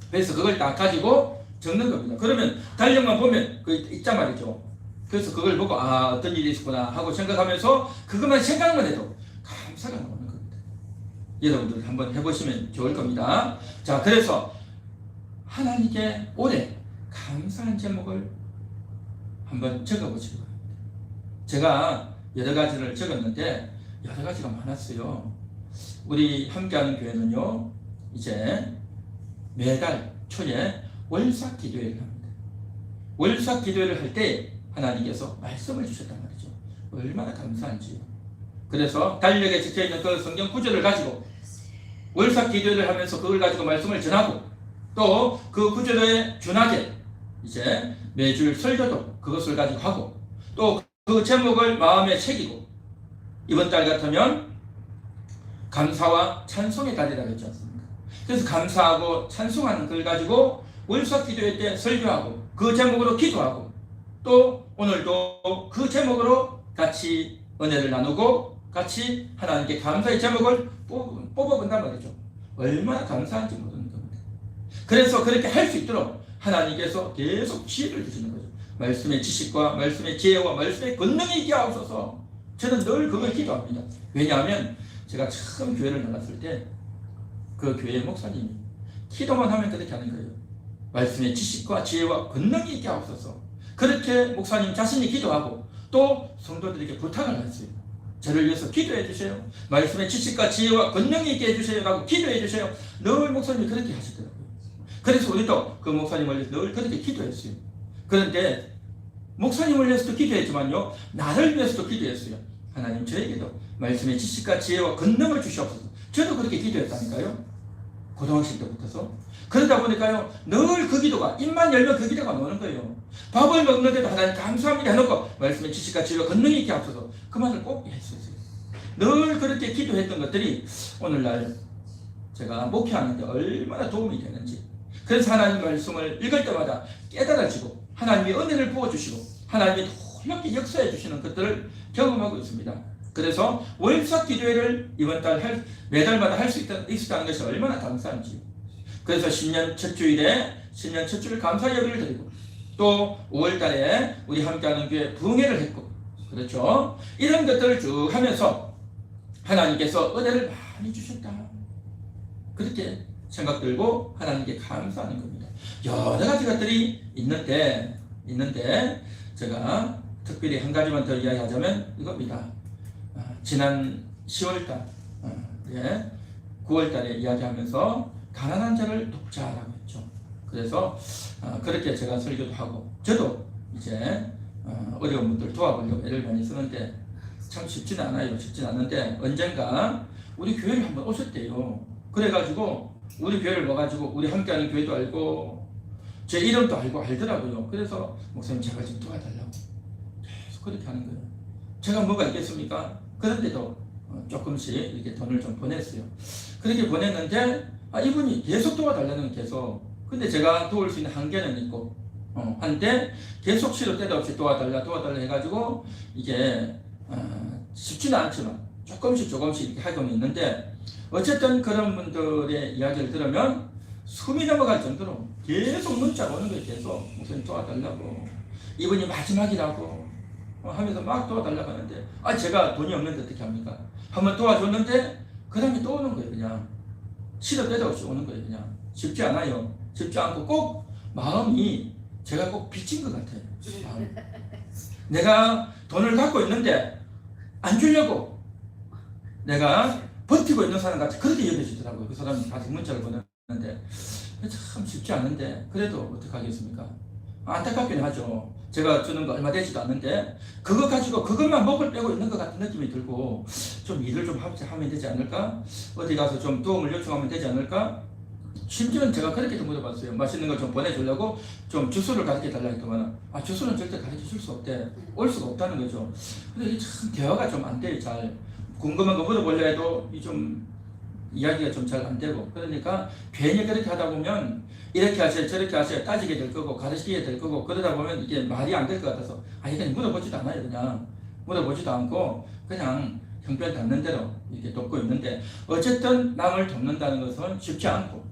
그래서 그걸 다 가지고 적는 겁니다. 그러면 달력만 보면 그 있단 말이죠. 그래서 그걸 보고 어떤 일이 있었구나 하고 생각하면서 그것만 생각만 해도 감사가 나오는 겁니다. 여러분들 한번 해보시면 좋을 겁니다. 자, 그래서 하나님께 올해 감사한 제목을 한번 적어보시기 바랍니다. 제가 여러 가지를 적었는데 여러 가지가 많았어요. 우리 함께하는 교회는요, 이제 매달 초에 월삭 기도회를 합니다. 월삭 기도회를 할 때 하나님께서 말씀을 주셨단 말이죠. 얼마나 감사한지요. 그래서 달력에 적혀있는 그 성경 구절을 가지고 월삭 기도회를 하면서 그걸 가지고 말씀을 전하고, 또 그 구절에 준하게 이제 매주 설교도 그것을 가지고 하고, 또 그 제목을 마음에 새기고, 이번 달 같으면 감사와 찬송의 달이라고 했지 않습니까? 그래서 감사하고 찬송하는 걸 가지고 월삭 기도회 때 설교하고, 그 제목으로 기도하고, 또 오늘도 그 제목으로 같이 은혜를 나누고 같이 하나님께 감사의 제목을 뽑아본단 말이죠. 얼마나 감사한지 모르는 겁니다. 그래서 그렇게 할 수 있도록 하나님께서 계속 지혜를 주시는 거죠. 말씀의 지식과 말씀의 지혜와 말씀의 권능이 있게 하옵소서. 저는 늘 그걸 기도합니다. 왜냐하면 제가 처음 교회를 나갔을 때 그 교회 목사님이 기도만 하면 그렇게 하는 거예요. 말씀의 지식과 지혜와 권능이 있게 하옵소서. 그렇게 목사님 자신이 기도하고 또 성도들에게 부탁을 했어요. 저를 위해서 기도해 주세요. 말씀의 지식과 지혜와 권능이 있게 해주세요 라고 기도해 주세요. 늘 목사님이 그렇게 하시더라고요. 그래서 우리도 그 목사님을 위해서 늘 그렇게 기도했어요. 그런데 목사님을 위해서도 기도했지만요, 나를 위해서도 기도했어요. 하나님, 저에게도 말씀의 지식과 지혜와 권능을 주시옵소서. 저도 그렇게 기도했다니까요. 고등학생 때부터서. 그러다 보니까요, 늘 그 기도가, 입만 열면 그 기도가 나오는 거예요. 밥을 먹는데도 하나님 감사합니다 해놓고 말씀의 지식과 지혜와 권능이 있게 하옵소서. 그 말을 꼭 했었어요. 늘 그렇게 기도했던 것들이 오늘날 제가 목회하는데 얼마나 도움이 되는지. 그래서 하나님 말씀을 읽을 때마다 깨달아지고 하나님의 은혜를 부어주시고 하나님이 놀랍게 역사해 주시는 것들을 경험하고 있습니다. 그래서 월삭 기도회를 이번 달 매달마다 할 수 있었다는 것이 얼마나 감사한지. 그래서 신년 첫 주일에 신년 첫 주일 감사 예배를 드리고, 또 5월 달에 우리 함께하는 교회 부흥회를 했고, 그렇죠. 이런 것들을 쭉 하면서 하나님께서 은혜를 많이 주셨다, 그렇게 생각 들고 하나님께 감사하는 겁니다. 여러 가지 것들이 있는데 제가 특별히 한 가지만 더 이야기하자면 이겁니다. 지난 10월달, 9월달에 이야기하면서 가난한 자를 돕자라고 했죠. 그래서 그렇게 제가 설교도 하고, 저도 이제 어려운 분들 도와보려고 애를 많이 쓰는데 참 쉽지는 않아요. 쉽지는 않은데 언젠가 우리 교회를 한번 오셨대요. 그래가지고 우리 교회를 와가지고 우리 함께하는 교회도 알고 제 이름도 알고 알더라고요. 그래서 목사님 제발 좀 도와달라고 계속 그렇게 하는 거예요. 제가 뭐가 있겠습니까? 그런데도 조금씩 이렇게 돈을 좀 보냈어요. 그렇게 보냈는데 이분이 계속 도와달라는 건 계속. 근데 제가 도울 수 있는 한계는 있고 한데 계속 시도 때도 없이 도와달라 해가지고 이게 쉽지는 않지만 조금씩 이렇게 하고 있는데, 어쨌든 그런 분들의 이야기를 들으면 숨이 넘어갈 정도로 계속 문자가 오는 거예요. 계속 목사님 도와달라고, 이분이 마지막이라고 하면서 막 도와달라고 하는데, 제가 돈이 없는데 어떻게 합니까? 한번 도와줬는데 그 다음에 또 오는 거예요. 그냥 시도 때도 없이 오는 거예요. 그냥 쉽지 않아요. 쉽지 않고 꼭 마음이 제가 꼭 빚진 것 같아요. 내가 돈을 갖고 있는데 안 주려고 내가 버티고 있는 사람 같이 그렇게 여겨지더라고요. 그 사람이 다시 문자를 보내는데 참 쉽지 않은데 그래도 어떡하겠습니까? 안타깝긴 하죠. 제가 주는 거 얼마 되지도 않는데 그거 가지고 그것만 목을 빼고 있는 것 같은 느낌이 들고, 좀 일을 좀 하면 되지 않을까? 어디 가서 좀 도움을 요청하면 되지 않을까? 심지어는 제가 그렇게도 물어봤어요. 맛있는 걸 좀 보내주려고 좀 주소를 가르쳐 달라 했더만 주소는 절대 가르쳐 줄 수 없대. 올 수가 없다는 거죠. 근데 이게 참 대화가 좀 안 돼요. 잘 궁금한 거 물어보려 해도 좀 이야기가 좀 잘 안 되고, 그러니까 괜히 그렇게 하다 보면 이렇게 하세요 저렇게 하세요 따지게 될 거고 가르치게 될 거고, 그러다 보면 이게 말이 안 될 것 같아서 그냥 물어보지도 않아요. 그냥 물어보지도 않고 그냥 형편 닿는 대로 이렇게 돕고 있는데, 어쨌든 남을 돕는다는 것은 쉽지 않고,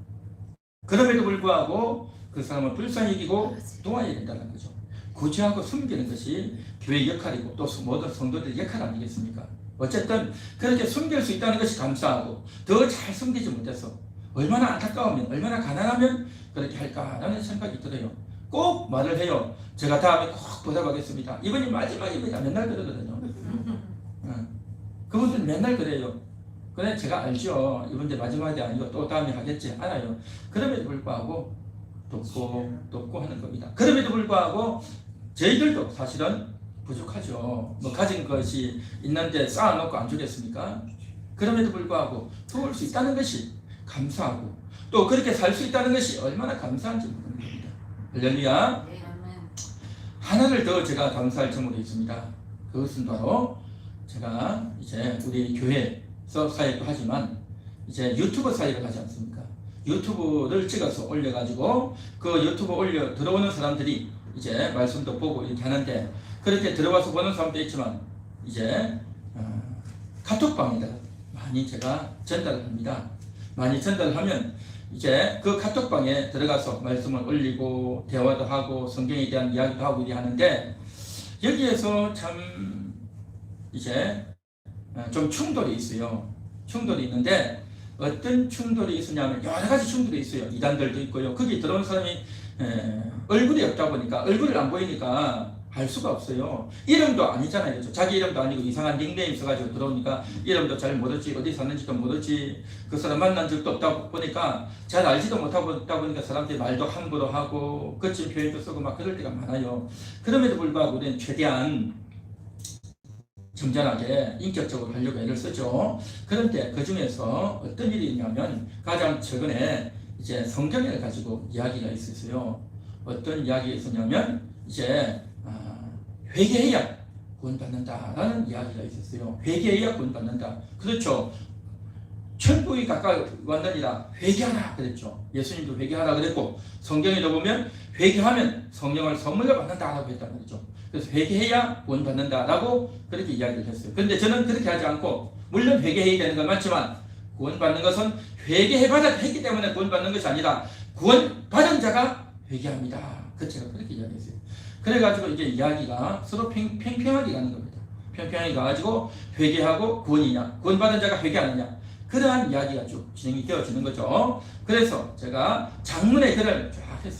그럼에도 불구하고 그 사람을 불쌍히 여기고 도와야 된다는 거죠. 구제하고 숨기는 것이 교회의 역할이고 또 모든 성도들의 역할 아니겠습니까? 어쨌든 그렇게 숨길 수 있다는 것이 감사하고, 더 잘 숨기지 못해서 얼마나 안타까우면, 얼마나 가난하면 그렇게 할까라는 생각이 들어요. 꼭 말을 해요. 제가 다음에 꼭 보답하겠습니다. 이번이 마지막입니다. 맨날 그러거든요. 그분들 맨날 그래요. 그래 제가 알죠. 이번에 마지막이 아니고 또 다음에 하겠지. 알아요. 그럼에도 불구하고 돕고 하는 겁니다. 그럼에도 불구하고 저희들도 사실은 부족하죠. 뭐 가진 것이 있는데 쌓아놓고 안 주겠습니까? 그럼에도 불구하고 도울 수 있다는 것이 감사하고 또 그렇게 살 수 있다는 것이 얼마나 감사한지 모르는 겁니다. 할렐루야. 하나를 더 제가 감사할 점으로 있습니다. 그것은 바로 제가 이제 우리 교회에서 사역도 하지만 이제 유튜브 사역을 하지 않습니까? 유튜브를 찍어서 올려가지고 그 유튜브 올려 들어오는 사람들이 이제 말씀도 보고 이렇게 하는데 그렇게 들어와서 보는 사람도 있지만 이제 카톡방에다 많이 제가 전달을 합니다. 많이 전달을 하면 이제 그 카톡방에 들어가서 말씀을 올리고 대화도 하고 성경에 대한 이야기도 하고 이렇게 하는데 여기에서 참 이제 좀 충돌이 있어요. 충돌이 있는데 어떤 충돌이 있으냐면 여러 가지 충돌이 있어요. 이단들도 있고요. 거기 들어온 사람이 얼굴이 없다 보니까 얼굴을 안 보이니까 알 수가 없어요. 이름도 아니잖아요. 그렇죠? 자기 이름도 아니고 이상한 닉네임 써가지고 들어오니까 이름도 잘 모르지 어디 사는지도 모르지 그 사람 만난 적도 없다 보니까 잘 알지도 못하고 있다 보니까 사람들이 말도 함부로 하고 거친 표현도 쓰고 막 그럴 때가 많아요. 그럼에도 불구하고 우리는 최대한 점잖하게 인격적으로 하려고 애를 쓰죠. 그런데 그 중에서 어떤 일이 있냐면 가장 최근에 이제 성경을 가지고 이야기가 있었어요. 어떤 이야기가 있었냐면 이제 회개해야 구원받는다라는 이야기가 있었어요. 회개해야 구원받는다. 그렇죠. 천국이 가까이 왔느니라 회개하라 그랬죠. 예수님도 회개하라 그랬고 성경에도 보면 회개하면 성령을 선물로 받는다라고 했단 말이죠. 그래서 회개해야 구원받는다라고 그렇게 이야기를 했어요. 그런데 저는 그렇게 하지 않고 물론 회개해야 되는 건 맞지만 구원받는 것은 회개해봤기 때문에 구원받는 것이 아니라 구원받은 자가 회개합니다. 그 제가 그렇게 이야기했어요. 그래가지고 이제 이야기가 서로 팽팽하게 가는 겁니다. 팽팽하게 가가지고 회개하고 구원받은 자가 회개하느냐 그러한 이야기가 쭉 진행이 되어지는 거죠. 그래서 제가 장문의 글을 쫙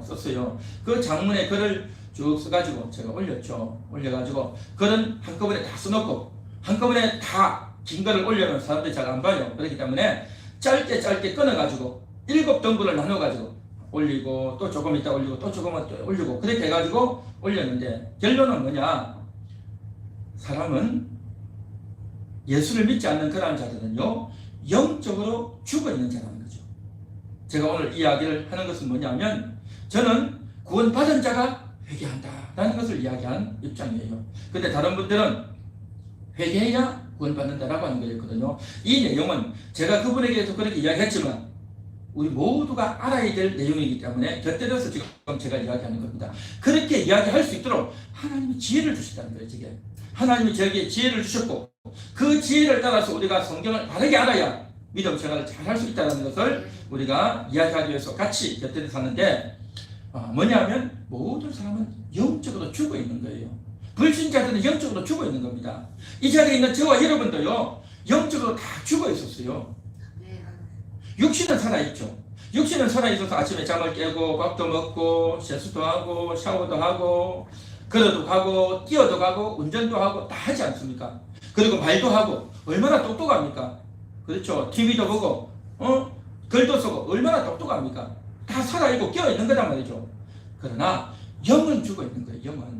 썼어요. 그 장문의 글을 쭉 써가지고 제가 올렸죠. 올려가지고 글은 한꺼번에 다 써놓고 한꺼번에 다 긴 글을 올려놓으면 사람들이 잘 안 봐요. 그렇기 때문에 짧게 끊어가지고 7등분을 나눠가지고 올리고 또 조금 있다 올리고 또 조금 있다 올리고 그렇게 해가지고 올렸는데 결론은 뭐냐? 사람은 예수를 믿지 않는 그런 자들은요 영적으로 죽어있는 자라는 거죠. 제가 오늘 이야기를 하는 것은 뭐냐면 저는 구원받은 자가 회개한다 라는 것을 이야기한 입장이에요. 근데 다른 분들은 회개해야 구원받는다라고 하는 거였거든요. 이 내용은 제가 그분에게도 그렇게 이야기했지만 우리 모두가 알아야 될 내용이기 때문에 곁들여서 지금 제가 이야기하는 겁니다. 그렇게 이야기할 수 있도록 하나님이 지혜를 주셨다는 거예요. 지금 하나님이 저에게 지혜를 주셨고 그 지혜를 따라서 우리가 성경을 바르게 알아야 믿음 생활을 잘 할 수 있다는 것을 우리가 이야기하기 위해서 같이 곁들여서 하는데 뭐냐면 모든 사람은 영적으로 죽어 있는 거예요. 불신자들은 영적으로 죽어 있는 겁니다. 이 자리에 있는 저와 여러분도요 영적으로 다 죽어 있었어요. 육신은 살아있죠. 육신은 살아있어서 아침에 잠을 깨고 밥도 먹고 세수도 하고 샤워도 하고 걸어도 가고 뛰어도 가고 운전도 하고 다 하지 않습니까? 그리고 말도 하고 얼마나 똑똑합니까? 그렇죠. TV도 보고 글도 쓰고 얼마나 똑똑합니까? 다 살아있고 깨어있는 거란 말이죠. 그러나 영은 죽어있는 거예요.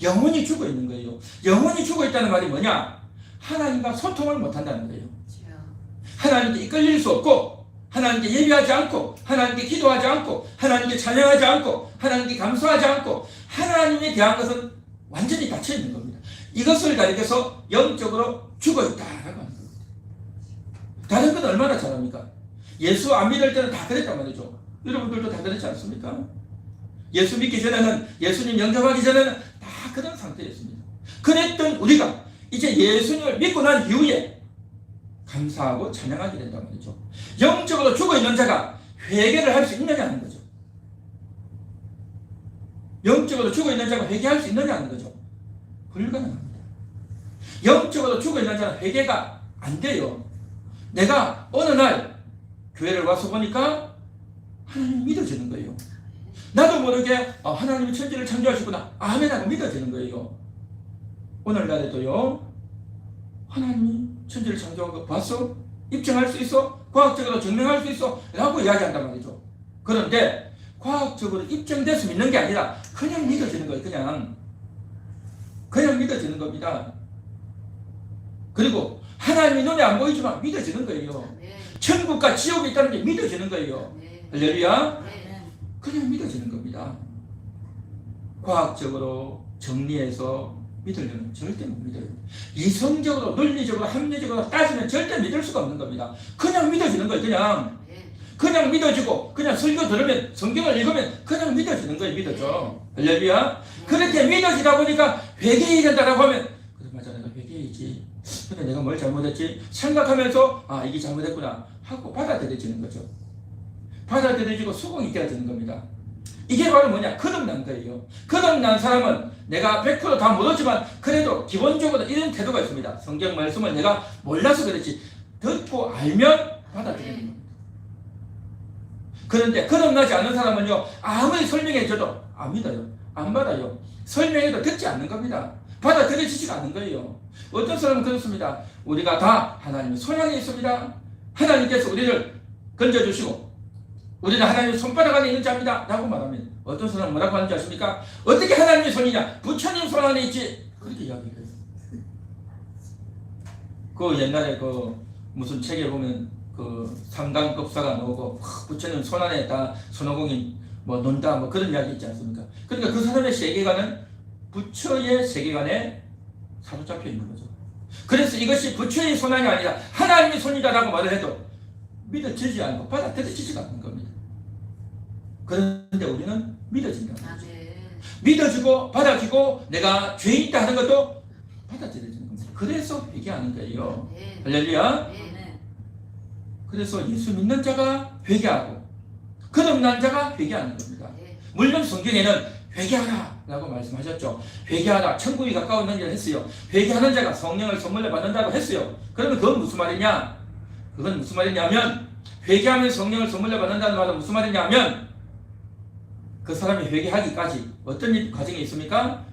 영혼이 죽어있는 거예요. 영혼이 죽어있다는 말이 뭐냐? 하나님과 소통을 못한다는 거예요. 하나님께 이끌릴 수 없고 하나님께 예배하지 않고 하나님께 기도하지 않고 하나님께 찬양하지 않고 하나님께 감사하지 않고 하나님에 대한 것은 완전히 닫혀있는 겁니다. 이것을 가리켜서 영적으로 죽어있다라고 하는 겁니다. 다른 건 얼마나 잘합니까? 예수 안 믿을 때는 다 그랬단 말이죠. 여러분들도 다 그렇지 않습니까? 예수 믿기 전에는 예수님 영접하기 전에는 다 그런 상태였습니다. 그랬던 우리가 이제 예수님을 믿고 난 이후에 감사하고 찬양하게 된단 말이죠. 영적으로 죽어있는 자가 회개를 할 수 있느냐는 거죠. 영적으로 죽어있는 자가 회개할 수 있느냐는 거죠. 불가능합니다. 영적으로 죽어있는 자는 회개가 안 돼요. 내가 어느 날 교회를 와서 보니까 하나님이 믿어지는 거예요. 나도 모르게 하나님이 천지를 창조하셨구나 아멘 하고 믿어지는 거예요. 오늘날에도요 하나님이 천지를 창조한 거 봤어? 입증할 수 있어? 과학적으로 증명할 수 있어? 라고 이야기한단 말이죠. 그런데 과학적으로 입증돼서 믿는 게 아니라 그냥 믿어지는 거예요. 그냥 믿어지는 겁니다. 그리고 하나님이 눈에 안 보이지만 믿어지는 거예요. 천국과 지옥이 있다는 게 믿어지는 거예요. 할렐루야. 그냥 믿어지는 겁니다. 과학적으로 정리해서 믿으려면 절대 못 믿어요. 이성적으로 논리적으로 합리적으로 따지면 절대 믿을 수가 없는 겁니다. 그냥 믿어지는 거예요. 그냥 믿어지고 그냥 설교 들으면 성경을 읽으면 그냥 믿어지는 거예요. 믿어져. 할렐루야. 그렇게 믿어지다 보니까 회개해야 된다라고 하면 그래 맞아 내가 회개해야지. 근데 내가 뭘 잘못했지 생각하면서 아 이게 잘못했구나 하고 받아들여지는 거죠. 받아들여지고 수긍이 되어지는 겁니다. 이게 바로 뭐냐? 거듭난 거예요. 거듭난 사람은 내가 100% 다 못하지만 그래도 기본적으로 이런 태도가 있습니다. 성경 말씀을 내가 몰라서 그렇지 듣고 알면 받아들이는 겁니다. 그런데 거듭나지 않은 사람은요 아무리 설명해줘도 안 믿어요. 안 받아요. 설명해도 듣지 않는 겁니다. 받아들여지지가 않는 거예요. 어떤 사람은 그렇습니다. 우리가 다 하나님의 손안에 있습니다. 하나님께서 우리를 건져주시고 우리는 하나님의 손바닥 안에 있는 자입니다 라고 말하면 어떤 사람은 뭐라고 하는지 아십니까? 어떻게 하나님의 손이냐? 부처님 손 안에 있지. 그렇게 이야기해요. 그 옛날에 그 무슨 책에 보면 그 삼강급사가 나오고 부처님 손 안에 다 손오공이 뭐 논다 뭐 그런 이야기 있지 않습니까? 그러니까 그 사람의 세계관은 부처의 세계관에 사로잡혀 있는 거죠. 그래서 이것이 부처의 손안이 아니라 하나님의 손이다라고 말을 해도 믿어지지 않고 받아들여지지가 않는 겁니다. 그런데 우리는 믿어진다. 믿어지고 받아지고 내가 죄인이다 하는 것도 받아들여지는 겁니다. 그래서 회개하는 거예요. 할렐루야. 그래서 예수 믿는 자가 회개하고 거듭난 자가 회개하는 겁니다. 물론 성경에는 회개하라 라고 말씀하셨죠. 회개하라. 천국이 가까운 일을 했어요. 회개하는 자가 성령을 선물로 받는다고 했어요. 그러면 그건 무슨 말이냐? 그건 무슨 말이냐면 회개하면 성령을 선물로 받는다는 말은 무슨 말이냐면 그 사람이 회개하기까지 어떤 과정이 있습니까?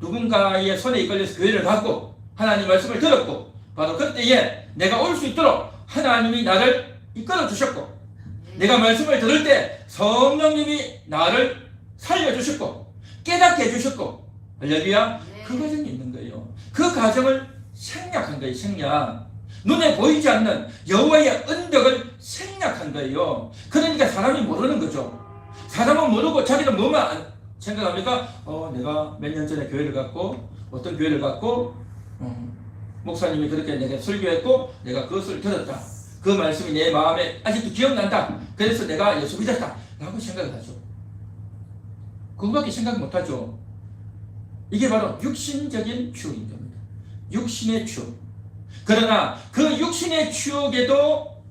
누군가의 손에 이끌려서 교회를 갔고 하나님 말씀을 들었고 바로 그때에 내가 올 수 있도록 하나님이 나를 이끌어 주셨고 내가 말씀을 들을 때 성령님이 나를 살려주셨고 깨닫게 해주셨고 할렐루야. 그 과정이 있는 거예요. 그 과정을 생략한 거예요. 생략. 눈에 보이지 않는 여호와의 은덕을 생략한 거예요. 그러니까 사람이 모르는 거죠. 사람은 모르고 자기는 뭐만 생각합니까? 내가 몇 년 전에 교회를 갔고 어떤 교회를 갔고 목사님이 그렇게 내가 설교했고 내가 그것을 들었다. 그 말씀이 내 마음에 아직도 기억난다. 그래서 내가 예수 믿었다 라고 생각을 하죠. 그거밖에 생각 못하죠. 이게 바로 육신적인 추억인 겁니다. 육신의 추억. 그러나 그 육신의 추억에도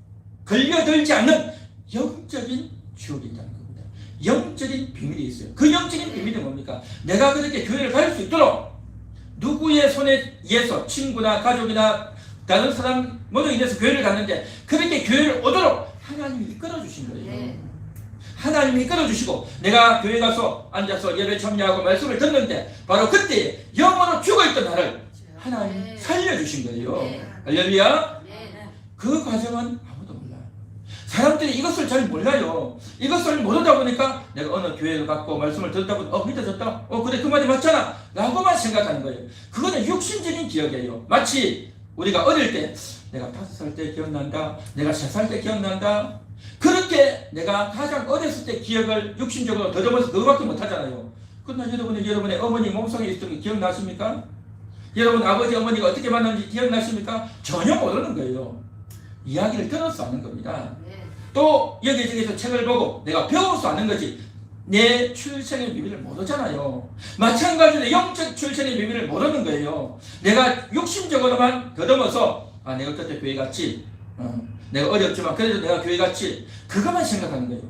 걸려들지 않는 영적인 추억이 있다는 겁니다. 영적인 비밀이 있어요. 그 영적인 비밀은 뭡니까? 내가 그렇게 교회를 갈 수 있도록 누구의 손에 의해서 친구나 가족이나 다른 사람 모두 인해서 교회를 갔는데 그렇게 교회를 오도록 하나님이 이끌어 주신 거예요. 하나님이 이끌어 주시고 내가 교회 가서 앉아서 예배 참여하고 말씀을 듣는데 바로 그때 영으로 죽어있던 나를 하나님이 살려주신 거예요. 할렐루야. 그 과정은 아무도 몰라요. 사람들이 이것을 잘 몰라요. 이것을 모르다 보니까 내가 어느 교회를 갔고 말씀을 듣다 보니 믿어졌다. 그래 그 말이 맞잖아 라고만 생각하는 거예요. 그거는 육신적인 기억이에요. 마치 우리가 어릴 때 내가 5살 때 기억난다. 내가 3살 때 기억난다. 그렇게 내가 가장 어렸을 때 기억을 육신적으로 더듬어서 그거밖에 못하잖아요. 그러나 여러분의 어머니 몸속에 있던 게 기억나십니까? 여러분 아버지 어머니가 어떻게 만났는지 기억나십니까? 전혀 모르는 거예요. 이야기를 들어서 아는 겁니다. 또 여기저기서 책을 보고 내가 배워서 아는 거지 내 출생의 비밀을 모르잖아요. 마찬가지로 영적 출생의 비밀을 모르는 거예요. 내가 육신적으로만 더듬어서 내가 그때 교회 갔지 내가 어렵지만 그래도 내가 교회 갔지 그것만 생각하는 거예요.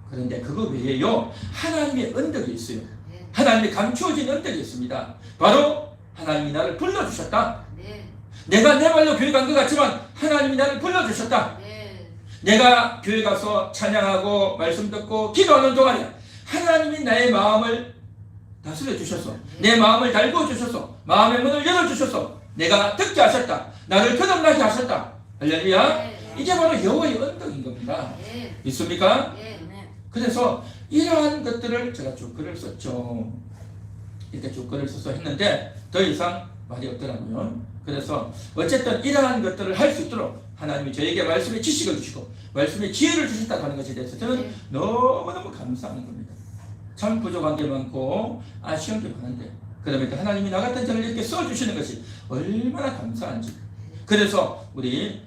그런데 그거 외에요 하나님의 은덕이 있어요. 하나님의 감추어진 은덕이 있습니다. 바로 하나님이 나를 불러주셨다. 내가 내 말로 교회 간 것 같지만 하나님이 나를 불러주셨다. 내가 교회 가서 찬양하고 말씀 듣고 기도하는 동안에 하나님이 나의 마음을 다스려 주셔서 내 마음을 달구어 주셔서 마음의 문을 열어 주셔서 내가 듣게 하셨다. 나를 거듭나게 하셨다. 할렐루야. 이게 바로 여호와의 언덕인 겁니다. 믿습니까? 그래서 이러한 것들을 제가 쭉 글을 썼죠. 이렇게 쭉 글을 써서 했는데 더 이상 말이 없더라고요. 그래서 어쨌든 이러한 것들을 할 수 있도록 하나님이 저에게 말씀의 지식을 주시고 말씀의 지혜를 주셨다고 하는 것에 대해서 저는 너무너무 감사하는 겁니다. 참 부족한 게 많고 아쉬운 게 많은데 그다음에 하나님이 나 같은 자를 이렇게 써주시는 것이 얼마나 감사한지. 그래서 우리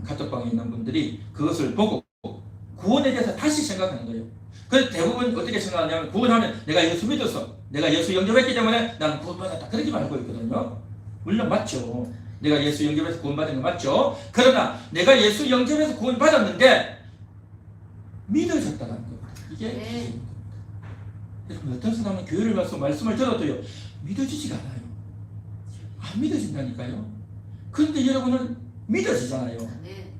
카톡방에 있는 분들이 그것을 보고 구원에 대해서 다시 생각하는 거예요. 그래서 대부분 어떻게 생각하냐면 구원하면 내가 예수 믿어서 내가 예수 영접했기 때문에 나는 구원받았다 그렇게 말고 있거든요. 물론 맞죠. 내가 예수 영접해서 구원받은 거 맞죠. 그러나 내가 예수 영접해서 구원받았는데 믿어졌다는 겁니다. 이게 여러분 어떤 사람은 교회를 가서 말씀을 들어도요 믿어지지가 않아요. 안 믿어진다니까요. 그런데 여러분은 믿어지잖아요.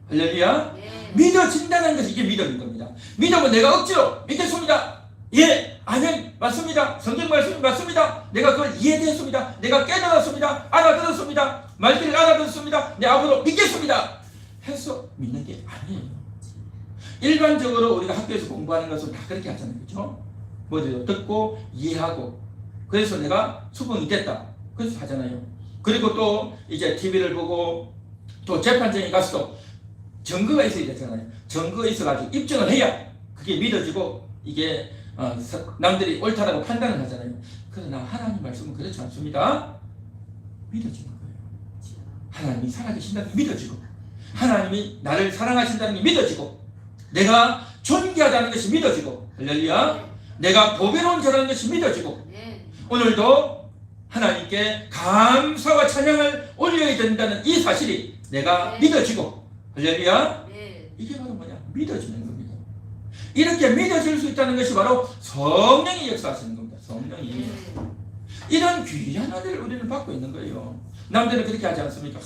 할렐루야. 믿어진다는 것이 이게 믿음인 겁니다. 믿음은 내가 억지로 믿겠습니다. 예, 아멘, 맞습니다. 성경 말씀이 맞습니다. 내가 그걸 이해했습니다. 내가 깨달았습니다. 알아들었습니다. 말귀를 알아들었습니다. 내 앞으로 믿겠습니다. 해서 믿는 게 아니에요. 일반적으로 우리가 학교에서 공부하는 것은 다 그렇게 하잖아요. 그렇죠? 뭐든 듣고 이해하고 그래서 내가 수긍이 됐다. 그래서 하잖아요. 그리고 또 이제 TV를 보고 또 재판정에 가서도 증거가 있어야 되잖아요. 증거가 있어가지고 입증을 해야 그게 믿어지고 이게 남들이 옳다라고 판단을 하잖아요. 그러나 하나님 말씀은 그렇지 않습니다. 믿어지는 거예요. 하나님이 살아계신다는 게 믿어지고 하나님이 나를 사랑하신다는 게 믿어지고 내가 존귀하다는 것이 믿어지고 할렐루야. 내가 보배로운 자라는 것이 믿어지고 오늘도 하나님께 감사와 찬양을 올려야 된다는 이 사실이 내가 믿어지고 할렐루야. 이게 바로 뭐냐? 믿어지는 겁니다. 이렇게 믿어질 수 있다는 것이 바로 성령이 역사하시는 겁니다. 성령이. 이런 귀한 은혜를 우리는 받고 있는 거예요. 남들은 그렇게 하지 않습니까?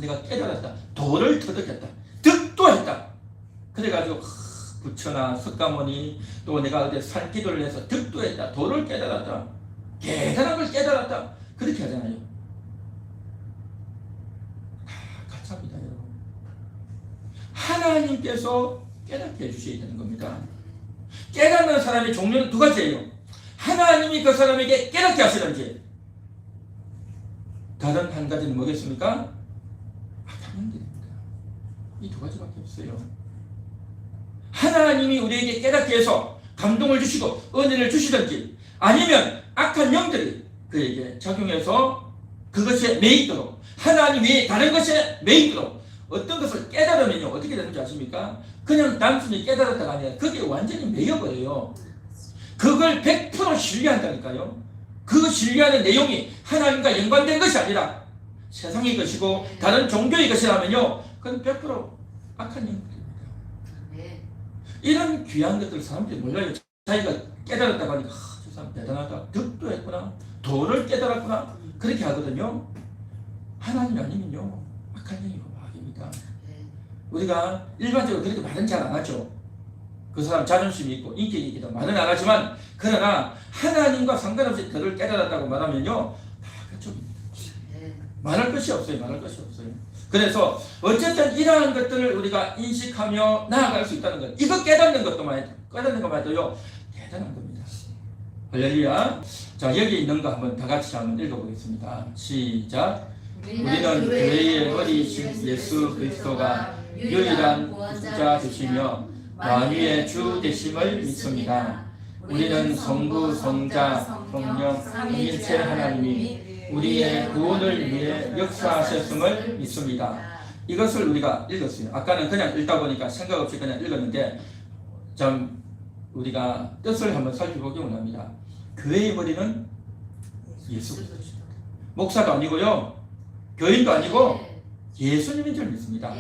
내가 깨달았다. 도를 터득했다. 득도했다. 그래가지고 부처나 석가모니 또 내가 어디 산기도를 해서 득도했다. 도를 깨달았다. 대단한 걸 깨달았다. 그렇게 하잖아요. 다 가짜입니다, 여러분. 하나님께서 깨닫게 해주셔야 되는 겁니다. 깨닫는 사람의 종류는 두 가지예요. 하나님이 그 사람에게 깨닫게 하시는지 다른 한 가지는 뭐겠습니까? 당연합니다. 이 두 가지밖에 없어요. 하나님이 우리에게 깨닫게 해서 감동을 주시고 은혜를 주시든지 아니면 악한 영들이 그에게 작용해서 그것에 매이도록 하나님 외에 다른 것에 매이도록 어떤 것을 깨달으면요 어떻게 되는지 아십니까? 그냥 단순히 깨달았다가 아니라 그게 완전히 매여버려요. 그걸 100% 신뢰한다니까요. 그 신뢰하는 내용이 하나님과 연관된 것이 아니라 세상의 것이고 다른 종교의 것이라면요 그건 100% 악한 영들입니다. 이런 귀한 것들 사람들이 몰라요. 자기가 깨달았다고 하니까 저 사람 대단하다. 득도했구나. 도를 깨달았구나. 그렇게 하거든요. 하나님 아니면요 악한 영이고 악입니다. 우리가 일반적으로 그렇게 말은 잘 안 하죠. 그 사람 자존심이 있고 인격이 있기도 말은 안 하지만 그러나 하나님과 상관없이 도를 깨달았다고 말하면요 다 그쪽입니다. 말할 것이 없어요. 말할 것이 없어요. 그래서 어쨌든 이러한 것들을 우리가 인식하며 나아갈 수 있다는 것, 이거 깨닫는 것만 해도요 대단한 겁니다. 할렐루야. 자, 여기 있는 거 한번 다 같이 한번 읽어보겠습니다. 시작. 우리는 교회의 머리이신 예수 그리스도가 유일한 구주자 되시며 만유의 주 되심을 믿습니다. 우리는 성부, 성자, 성령, 삼위일체 하나님이 우리의 구원을 위해 역사하셨음을 믿습니다. 이것을 우리가 읽었어요. 아까는 그냥 읽다 보니까 생각 없이 그냥 읽었는데 좀 우리가 뜻을 한번 살펴보기 원합니다. 교회의 머리는 예수 그리스도입니다. 목사도 아니고요, 교인도 아니고 예수님인 줄 믿습니다.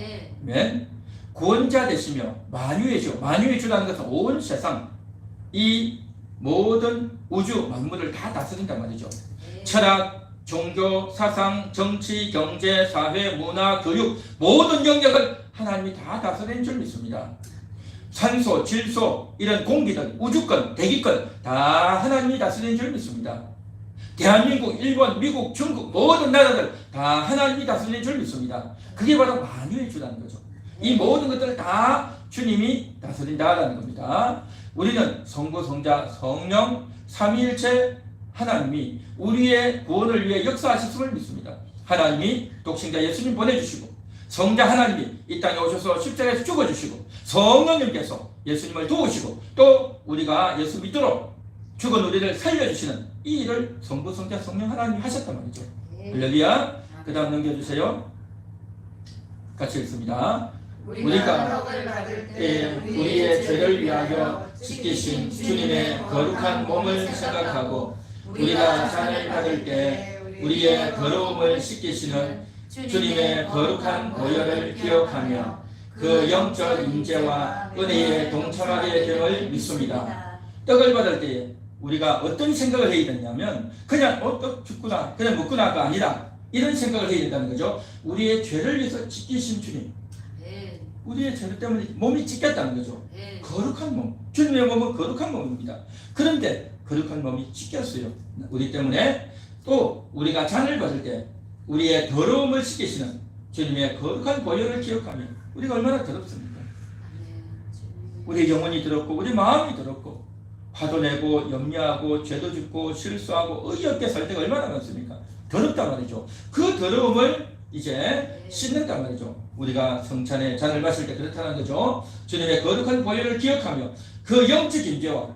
아멘. 구원자 되시며 만유의 주, 만유의 주라는 것은 온 세상, 이 모든 우주 만물을 다 다스린단 말이죠. 철학, 종교, 사상, 정치, 경제, 사회, 문화, 교육 모든 영역을 하나님이 다 다스리는 줄 믿습니다. 산소, 질소, 이런 공기들, 우주권, 대기권 다 하나님이 다스리는 줄 믿습니다. 대한민국, 일본, 미국, 중국 모든 나라들 다 하나님이 다스리는 줄 믿습니다. 그게 바로 만유의 주라는 거죠. 이 모든 것들을 다 주님이 다스린다라는 겁니다. 우리는 성부, 성자, 성령, 삼위일체 하나님이 우리의 구원을 위해 역사하셨음을 믿습니다. 하나님이 독생자 예수님 보내주시고 성자 하나님이 이 땅에 오셔서 십자가에서 죽어주시고 성령님께서 예수님을 도우시고 또 우리가 예수 믿도록 죽은 우리를 살려주시는 이 일을 성부, 성자, 성령 하나님이 하셨단 말이죠. 할렐루야. 그 다음 넘겨주세요. 같이 읽습니다. 우리가 우리의 죄를 위하여 지키신 주님의 거룩한 몸을 생각하고 우리가 잔을 받을 때 우리의 더러움을 씻기시는 주님의 거룩한 보혈을 기억하며 그 영적 임재와 은혜에 동참하게 됨을 믿습니다. 떡을 받을 때에 우리가 어떤 생각을 해야 되냐면 그냥 떡 죽구나 그냥 먹구나가 아니라 이런 생각을 해야 된다는 거죠. 우리의 죄를 위해서 지키신 주님, 우리의 죄 때문에 몸이 찢겼다는 거죠. 거룩한 몸, 주님의 몸은 거룩한 몸입니다. 그런데 거룩한 몸이 찢겼어요. 우리 때문에. 또 우리가 잔을 받을 때 우리의 더러움을 씻기시는 주님의 거룩한 보혈을 기억하며 우리가 얼마나 더럽습니까? 우리 영혼이 더럽고 우리 마음이 더럽고 화도 내고 염려하고 죄도 짓고 실수하고 의없게 살 때가 얼마나 많습니까? 더럽단 말이죠. 그 더러움을 이제 씻는단 말이죠. 우리가 성찬의 잔을 마실 때 그렇다는 거죠. 주님의 거룩한 보혈을 기억하며 그 영적 임재와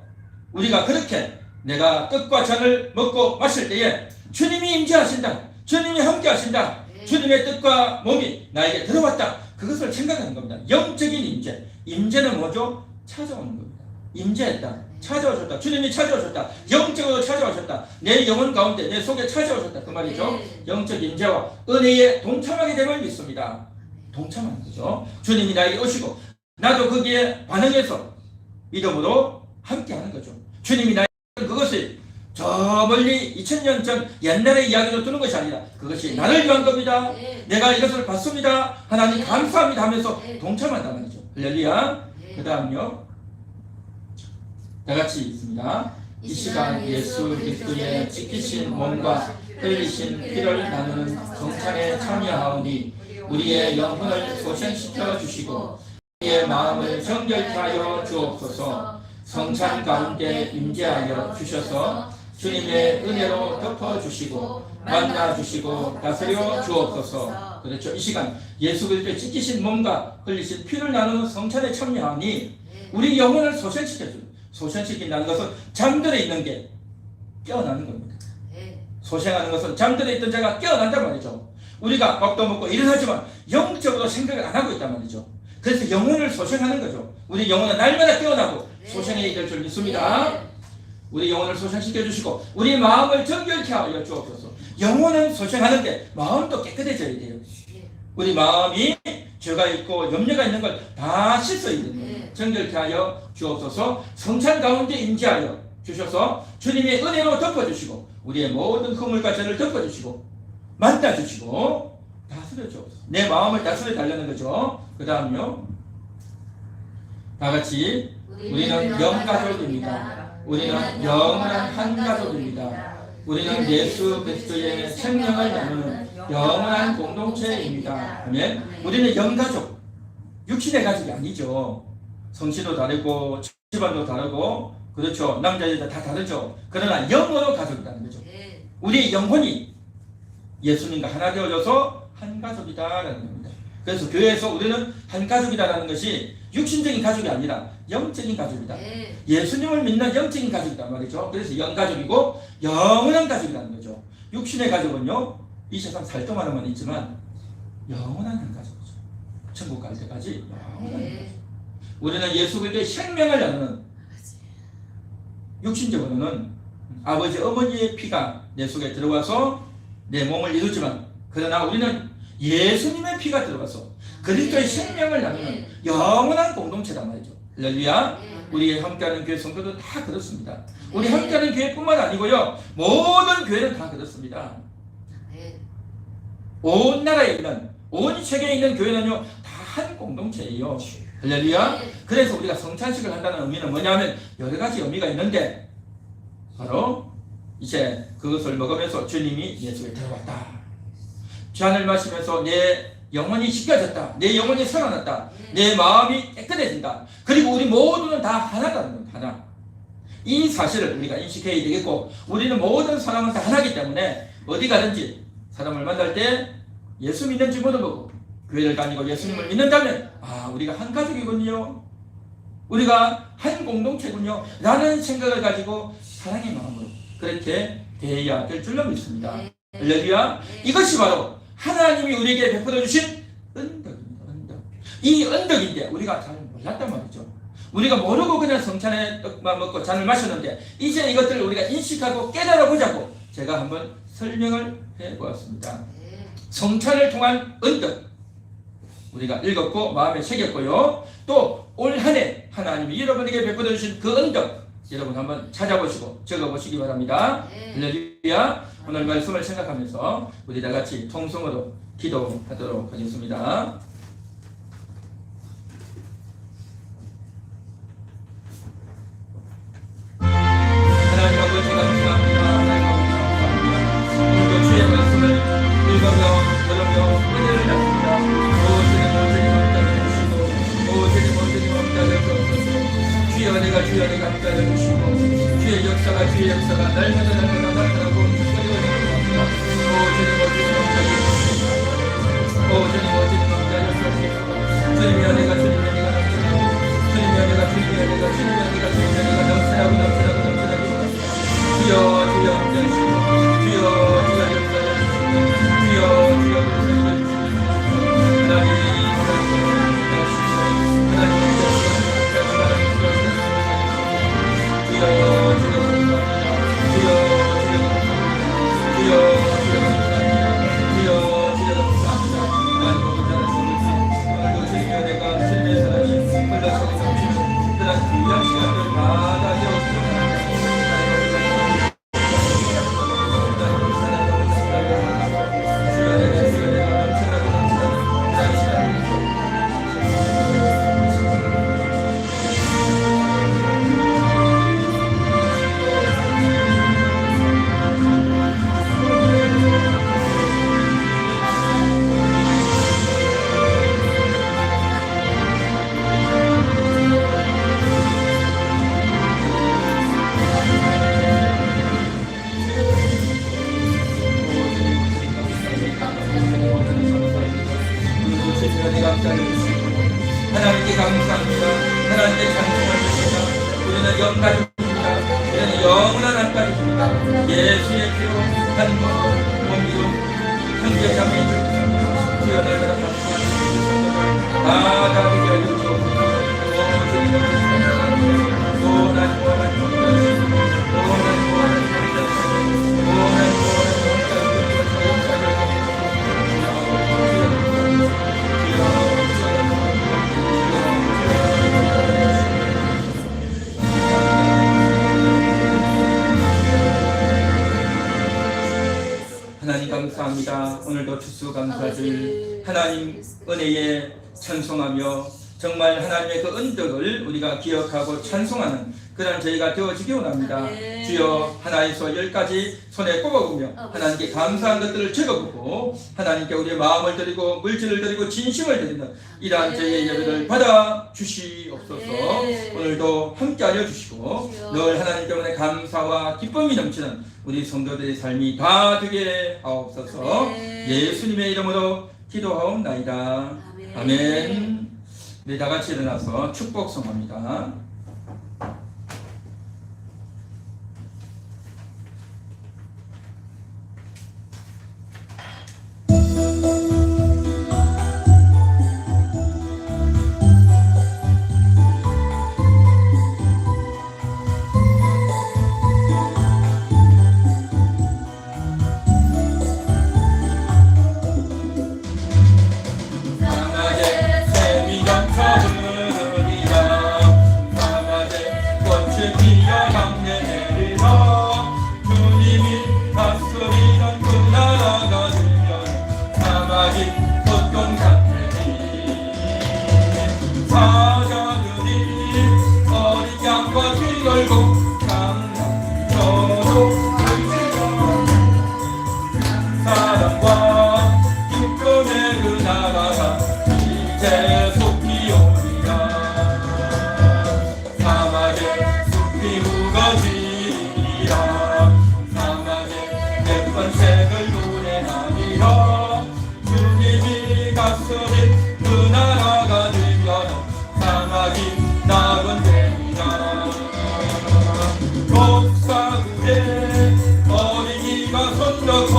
우리가 그렇게 내가 떡과 잔을 먹고 마실 때에 주님이 임재하신다. 주님이 함께 하신다. 주님의 뜻과 몸이 나에게 들어왔다. 그것을 생각하는 겁니다. 영적인 임재. 임재는 뭐죠? 찾아오는 겁니다. 임재했다. 찾아오셨다. 주님이 찾아오셨다. 영적으로 찾아오셨다. 내 영혼 가운데 내 속에 찾아오셨다. 그 말이죠. 영적 임재와 은혜에 동참하게 됨을 믿습니다. 동참하는 거죠. 주님이 나에게 오시고 나도 거기에 반응해서 믿음으로 함께하는 거죠. 주님이 나에게 그것이 저 멀리 2000년 전 옛날의 이야기로 두는 것이 아니라 그것이 나를 위한 겁니다. 내가 이것을 받습니다. 하나님 감사합니다 하면서 동참한단 말이죠. 할렐루야. 그 다음요. 다 같이 읽습니다. 이 시간 예수 그리스도의 지키신 몸과 흘리신 피를 나누는 성찬에 참여하오니 우리의 영혼을 소생시켜 주시고 우리의 마음을 정결케 하여 주옵소서. 성찬 가운데 임재하여 주셔서 주님의 은혜로 덮어주시고 만나주시고 다스려 주옵소서. 그렇죠. 이 시간 예수 그리스도의 지키신 몸과 흘리신 피를 나누는 성찬에 참여하니 우리 영혼을 소생시켜줍니다. 소생시킨다는 것은 잠들어 있는 게 깨어나는 겁니다. 소생하는 것은 잠들어 있던 자가 깨어난단 말이죠. 우리가 밥도 먹고 일을 하지만 영적으로 생각을 안 하고 있단 말이죠. 그래서 영혼을 소생하는 거죠. 우리 영혼은 날마다 깨어나고 소생해야 될 줄 믿습니다. 우리 영혼을 소생시켜 주시고 우리 마음을 정결케 하여 주옵소서. 영혼은 소생하는데 마음도 깨끗해져야 돼요. 우리 마음이 죄가 있고 염려가 있는 걸 다 씻어야 됩니다. 정결케 하여 주옵소서. 성찬 가운데 임재하여 주셔서 주님의 은혜로 덮어주시고 우리의 모든 허물과 죄를 덮어주시고 만나주시고 다스려 주옵소서. 내 마음을 다스려 달라는 거죠. 그 다음요. 다 같이 우리는 영가족입니다. 우리는 영원한 한 가족입니다. 우리는 예수 그리스도의 생명을 나누는 영원한 공동체입니다. 아멘. 우리는 영가족, 육신의 가족이 아니죠. 성씨도 다르고 집안도 다르고 그렇죠. 남자 여자 다 다르죠. 그러나 영으로 가족이라는 거죠. 우리 영혼이 예수님과 하나 되어져서 한 가족이다라는 겁니다. 그래서 교회에서 우리는 한 가족이다라는 것이 육신적인 가족이 아니라 영적인 가족이다. 예수님을 믿는 영적인 가족이다 말이죠. 그래서 영가족이고 영원한 가족이라는 거죠. 육신의 가족은요, 이 세상 살 동안만 있지만 영원한 한 가족이죠. 천국 갈 때까지 영원한 한 가족. 우리는 예수 그리스도의 생명을 나누는 육신적으로는 아버지 어머니의 피가 내 속에 들어와서 내 몸을 이루지만 그러나 우리는 예수님의 피가 들어가서 그리스도의 생명을 나누는 영원한 공동체란 말이죠. 할렐루야. 우리 함께하는 교회 성도도 다 그렇습니다. 우리 함께하는 교회뿐만 아니고요, 모든 교회는 다 그렇습니다. 온 나라에 있는, 온 세계에 있는 교회는요 다 한 공동체예요. 할렐루야. 그래서 우리가 성찬식을 한다는 의미는 뭐냐면 여러 가지 의미가 있는데 바로 이제 그것을 먹으면서 주님이 예수를 데려왔다. 잔을 마시면서 내 영혼이 씻겨졌다. 내 영혼이 살아났다. 내 마음이 깨끗해진다. 그리고 우리 모두는 다 하나다는 것, 하나. 이 사실을 우리가 인식해야 되겠고, 우리는 모든 사람은 다 하나이기 때문에 어디 가든지 사람을 만날 때 예수 믿는지 물어보고 교회를 다니고 예수님을 믿는다면 우리가 한 가족이군요. 우리가 한 공동체군요. 라는 생각을 가지고 사랑의 마음으로 그렇게 대해야 될 줄로 믿습니다. 할렐루야. 이것이 바로 하나님이 우리에게 베풀어 주신 은덕입니다. 은덕. 이 은덕인데 우리가 잘 몰랐단 말이죠. 우리가 모르고 그냥 성찬에 떡만 먹고 잔을 마셨는데 이제 이것들을 우리가 인식하고 깨달아 보자고 제가 한번 설명을 해보았습니다. 성찬을 통한 은덕 우리가 읽었고 마음에 새겼고요. 또 올 한 해 하나님이 여러분에게 베풀어 주신 그 은덕 여러분 한번 찾아보시고 적어보시기 바랍니다. 할렐루야. 오늘 말씀을 생각하면서 우리 다 같이 통성으로 기도하도록 하겠습니다. 하나님 아버지 감사합니다. 하나님 아버지 감사합니다. 오늘도 주의 말씀을 읽으며 들으며 은혜를 받습니다. 주님 함께하여 주옵소서. 주여 내가 함께하여 주시고 주의 역사가 날마다 나타나고 기뻐하옵니다. 주님 함께하여 주시고 주님 함께하여 주옵소서. 주님의 은혜가 넘쳐나고 주여 함께하여 주시고 주여 역사하여 주시고 주여 역사하여 주시고 하나님께 감사합니다. 하나님께 찬송을 드립니다. 우리는 영가족입니다. 우리는 영원한 한 가족입니다. 예수의 피로 한 몸이요 형제 자매입니다. 주여 내가 감사합니다. 다 되게 하여 주옵소서. 하나님 감사합니다. 오늘도 추수감사절 하나님 은혜에 찬송하며 정말 하나님의 그 은덕을 우리가 기억하고 찬송하는 그런 저희가 되어지기 원합니다. 주여 하나에서 10가지 손에 꼽아보며 하나님께 감사한 것들을 적어보고 하나님께 우리의 마음을 드리고 물질을 드리고 진심을 드리는 이러한 저희의 예배를 받아 주시옵소서. 오늘도 함께하여 주시고 늘 하나님 때문에 감사와 기쁨이 넘치는 우리 성도들의 삶이 다 되게 하옵소서. 예수님의 이름으로 기도하옵나이다. 아멘. 우리 다 같이 일어나서 축복송합니다. 사랑의 할렐루야 주님이 다스린 그 나라가 되면 사막이 낙원 되리라 독사구에 어린이가 손잡고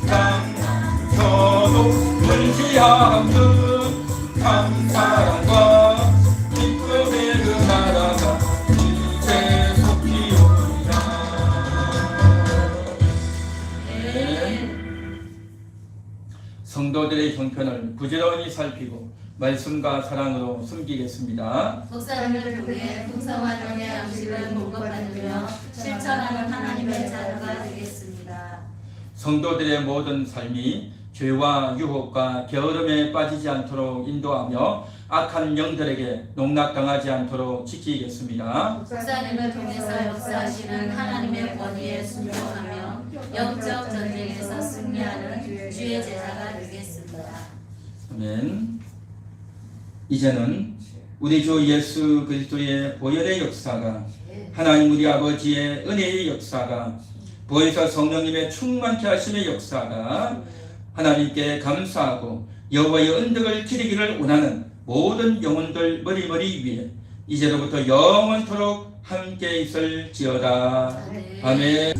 강서도 문지하는 감사랑과 기쁨의 그 나라가 이제 속히 오리라. 성도들의 형편을 부지런히 살피고 말씀과 사랑으로 섬기겠습니다. 목사님을 통해 풍성한 영의 양식을 공급받으며 실천하는 하나님의 자녀가 되겠습니다. 성도들의 모든 삶이 죄와 유혹과 게으름에 빠지지 않도록 인도하며 악한 영들에게 농락당하지 않도록 지키겠습니다. 목사님을 통해서 역사하시는 하나님의 권위에 순종하며 영적 전쟁에서 승리하는 주의 제자가 되겠습니다. 아멘. 이제는 우리 주 예수 그리스도의 보혈의 역사가, 하나님 우리 아버지의 은혜의 역사가, 보혜사 성령님의 충만케 하심의 역사가, 하나님께 감사하고 여호와의 은덕을 기리기를 원하는 모든 영혼들 머리머리 위에 이제로부터 영원토록 함께 있을지어다. 아멘.